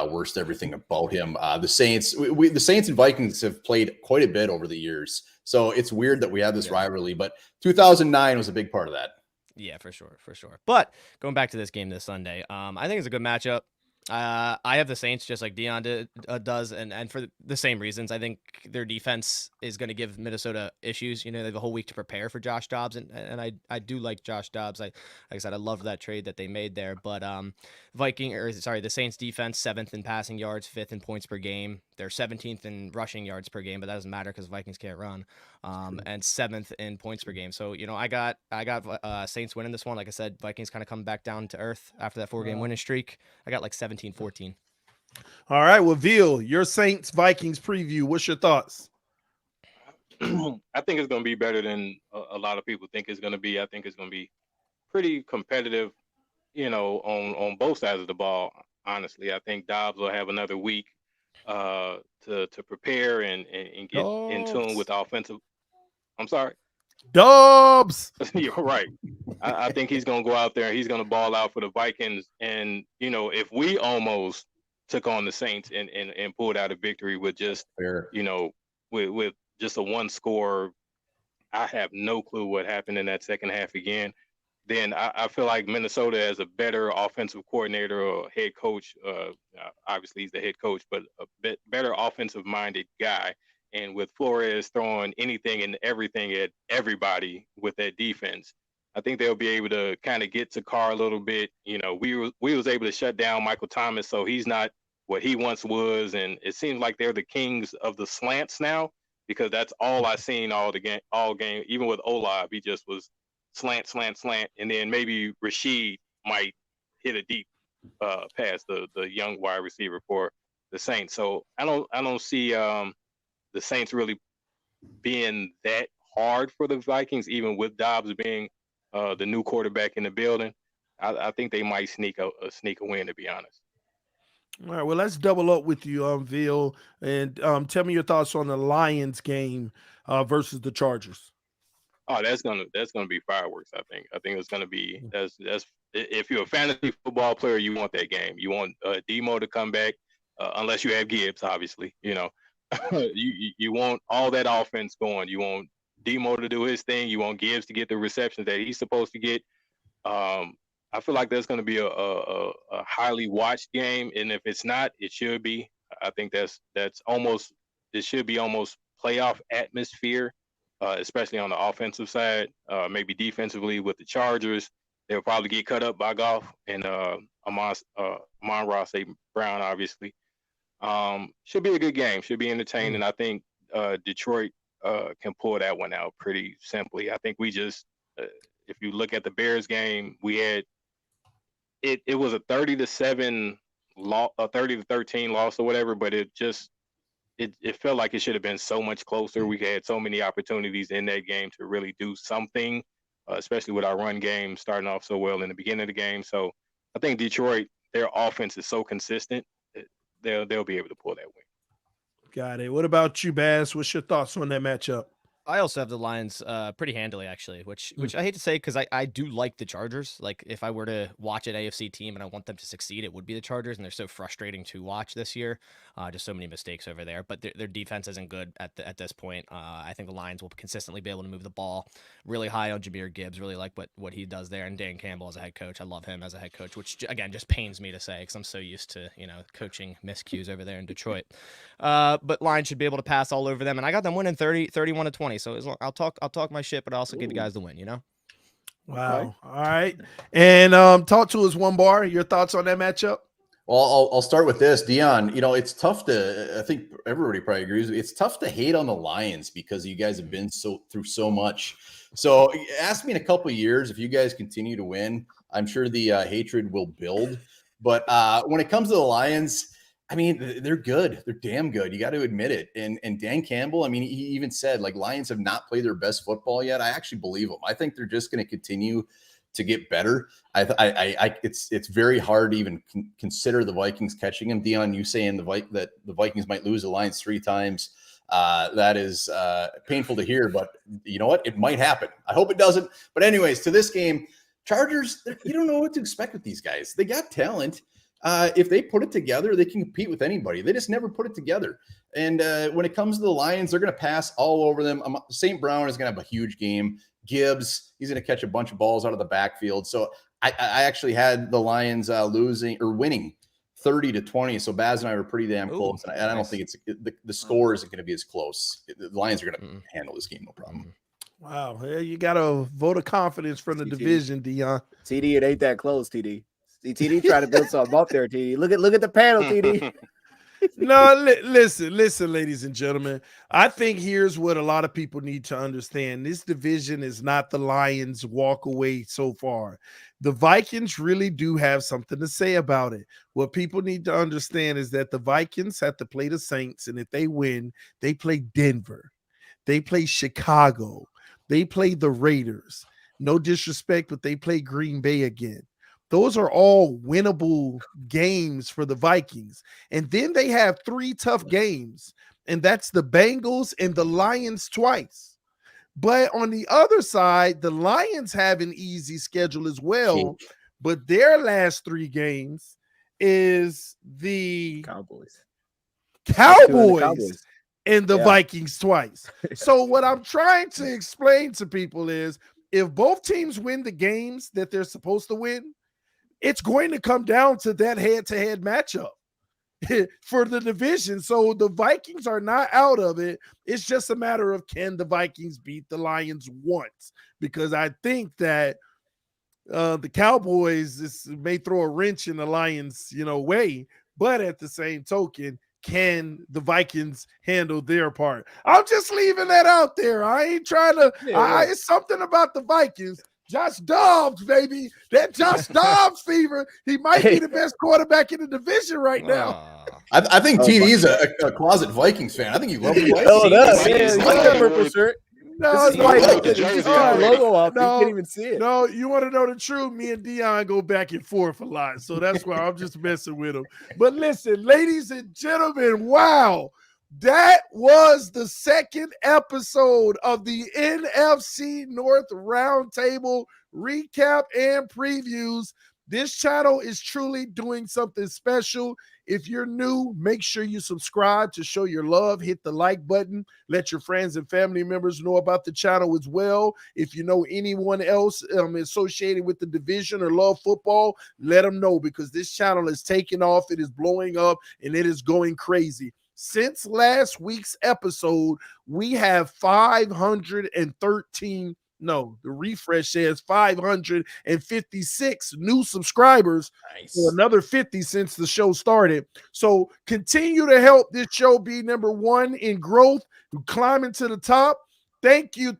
Worst everything about him. The Saints, the Saints and Vikings have played quite a bit over the years, so it's weird that we have this rivalry. But 2009 was a big part of that. Yeah, for sure. But going back to this game this Sunday, I think it's a good matchup. I have the Saints just like Dion does, and for the same reasons. I think their defense is going to give Minnesota issues. You know, they have a whole week to prepare for Josh Dobbs, and I do like Josh Dobbs. Like I said, I love that trade that they made there. But the Saints defense 7th in passing yards, 5th in points per game. They're 17th in rushing yards per game, but that doesn't matter because Vikings can't run. And 7th in points per game. So I got Saints winning this one. Like I said, Vikings kind of come back down to earth after that 4-game winning streak. I got like 17-14. All right, well, Veal, your Saints Vikings preview. What's your thoughts? I think it's going to be better than a lot of people think it's going to be. I think it's going to be pretty competitive, on both sides of the ball. Honestly, I think Dobbs will have another week to prepare and get in tune with offensive. I'm sorry. Dobbs. You're right. I think he's going to go out there and he's going to ball out for the Vikings. And, if we almost took on the Saints and pulled out a victory with just, with just a one score, I have no clue what happened in that second half again. Then I feel like Minnesota has a better offensive coordinator or head coach. Obviously, he's the head coach, but a better offensive-minded guy. And with Flores throwing anything and everything at everybody with that defense, I think they'll be able to kind of get to Carr a little bit. We was able to shut down Michael Thomas, so he's not what he once was. And it seems like they're the kings of the slants now, because that's all I seen all game. Even with Olav, he just was slant, and then maybe Rashid might hit a deep pass, the young wide receiver for the Saints. So I don't see the Saints really being that hard for the Vikings, even with Dobbs being the new quarterback in the building. I think they might sneak a win, to be honest. All right, well, let's double up with you, Veal, and tell me your thoughts on the Lions game versus the Chargers. Oh, that's gonna be fireworks. I think it's gonna be that's if you're a fantasy football player, you want that game. You want Demo to come back, unless you have Gibbs, obviously. You want all that offense going. You want Demo to do his thing. You want Gibbs to get the receptions that he's supposed to get. I feel like that's going to be a highly watched game, and if it's not, it should be. I think that's almost it should be almost playoff atmosphere. Especially on the offensive side, maybe defensively with the Chargers, they'll probably get cut up by Goff and Amon-Ra St. Brown, obviously. Should be a good game. Should be entertaining. I think Detroit can pull that one out pretty simply. I think we just, if you look at the Bears game, we had it was a 30-7 loss, a 30-13 loss or whatever, but it felt like it should have been so much closer. We had so many opportunities in that game to really do something, especially with our run game starting off so well in the beginning of the game. So I think Detroit, their offense is so consistent, they'll be able to pull that win. Got it. What about you, Bass? What's your thoughts on that matchup? I also have the Lions pretty handily, actually, which I hate to say because I do like the Chargers. Like, if I were to watch an AFC team and I want them to succeed, it would be the Chargers, and they're so frustrating to watch this year. Just so many mistakes over there. But their defense isn't good at this point. I think the Lions will consistently be able to move the ball. Really high on Jahmyr Gibbs. Really like what he does there. And Dan Campbell as a head coach. I love him as a head coach, which, again, just pains me to say because I'm so used to, coaching miscues over there in Detroit. But Lions should be able to pass all over them. And I got them winning 31-20. So I'll talk my shit, but I also give you guys the win, Wow. Okay. All right. And talk to us one bar. Your thoughts on that matchup? Well, I'll start with this, Dion. It's tough to. I think everybody probably agrees with me. It's tough to hate on the Lions because you guys have been through so much. So ask me in a couple of years if you guys continue to win. I'm sure the hatred will build. But when it comes to the Lions, I mean, they're good. They're damn good. You got to admit it. And Dan Campbell, I mean, he even said, like, Lions have not played their best football yet. I actually believe him. I think they're just going to continue to get better. It's very hard to even consider the Vikings catching him. Dion, you saying that the Vikings might lose the Lions 3 times. That is painful to hear, but you know what? It might happen. I hope it doesn't. But anyways, to this game, Chargers, you don't know what to expect with these guys. They got talent. If they put it together, they can compete with anybody. They just never put it together. And when it comes to the Lions, they're going to pass all over them. St. Brown is going to have a huge game. Gibbs, he's going to catch a bunch of balls out of the backfield. So I actually had the Lions winning 30-20. So Baz and I were pretty damn close. And I don't think the score isn't going to be as close. The Lions are going to handle this game, no problem. Wow. Well, you got a vote of confidence from the division, Dion. TD, it ain't that close, TD. See, TD trying to build something up there, TD. Look at the panel, TD. No, listen, ladies and gentlemen. I think here's what a lot of people need to understand. This division is not the Lions' walk away so far. The Vikings really do have something to say about it. What people need to understand is that the Vikings have to play the Saints, and if they win, they play Denver. They play Chicago. They play the Raiders. No disrespect, but they play Green Bay again. Those are all winnable games for the Vikings. And then they have 3 tough games, and that's the Bengals and the Lions twice. But on the other side, the Lions have an easy schedule as well, but their last 3 games is the Cowboys and the Vikings twice. So what I'm trying to explain to people is if both teams win the games that they're supposed to win, it's going to come down to that head-to-head matchup for the division. So the Vikings are not out of it. It's just a matter of can the Vikings beat the Lions once? Because I think that the Cowboys may throw a wrench in the Lions, way. But at the same token, can the Vikings handle their part? I'm just leaving that out there. I ain't trying to. It's something about the Vikings. Josh Dobbs, baby. That Josh Dobbs fever. He might be the best quarterback in the division right now. I think TD's a closet Vikings fan. I think he loves the Vikings. Oh, that's purple shirt. No, this is why the logo up. You can't even see it. No, you want to know the truth? Me and Dion go back and forth a lot. So that's why I'm just messing with him. But listen, ladies and gentlemen, wow. That was the second episode of the NFC North Roundtable recap and previews. This channel is truly doing something special. If you're new, make sure you subscribe to show your love. Hit the like button. Let your friends and family members know about the channel as well. If you know anyone else associated with the division or love football, let them know because this channel is taking off. It is blowing up and it is going crazy. Since last week's episode, we have 513. No, the refresh says 556 new subscribers. Nice. So another 50 since the show started. So continue to help this show be number 1 in growth, climbing to the top. Thank you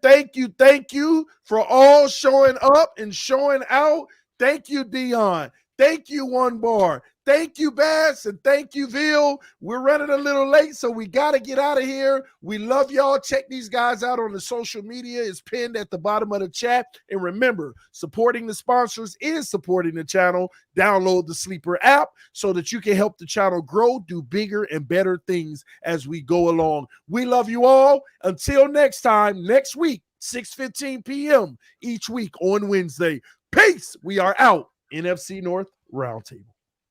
for all showing up and showing out. Thank you, Dion. Thank you, One Bar. Thank you, Bass, and thank you, Ville. We're running a little late, so we got to get out of here. We love y'all. Check these guys out on the social media. It's pinned at the bottom of the chat. And remember, supporting the sponsors is supporting the channel. Download the Sleeper app so that you can help the channel grow, do bigger and better things as we go along. We love you all. Until next time, next week, 6:15 p.m. each week on Wednesday. Peace. We are out. NFC North Roundtable.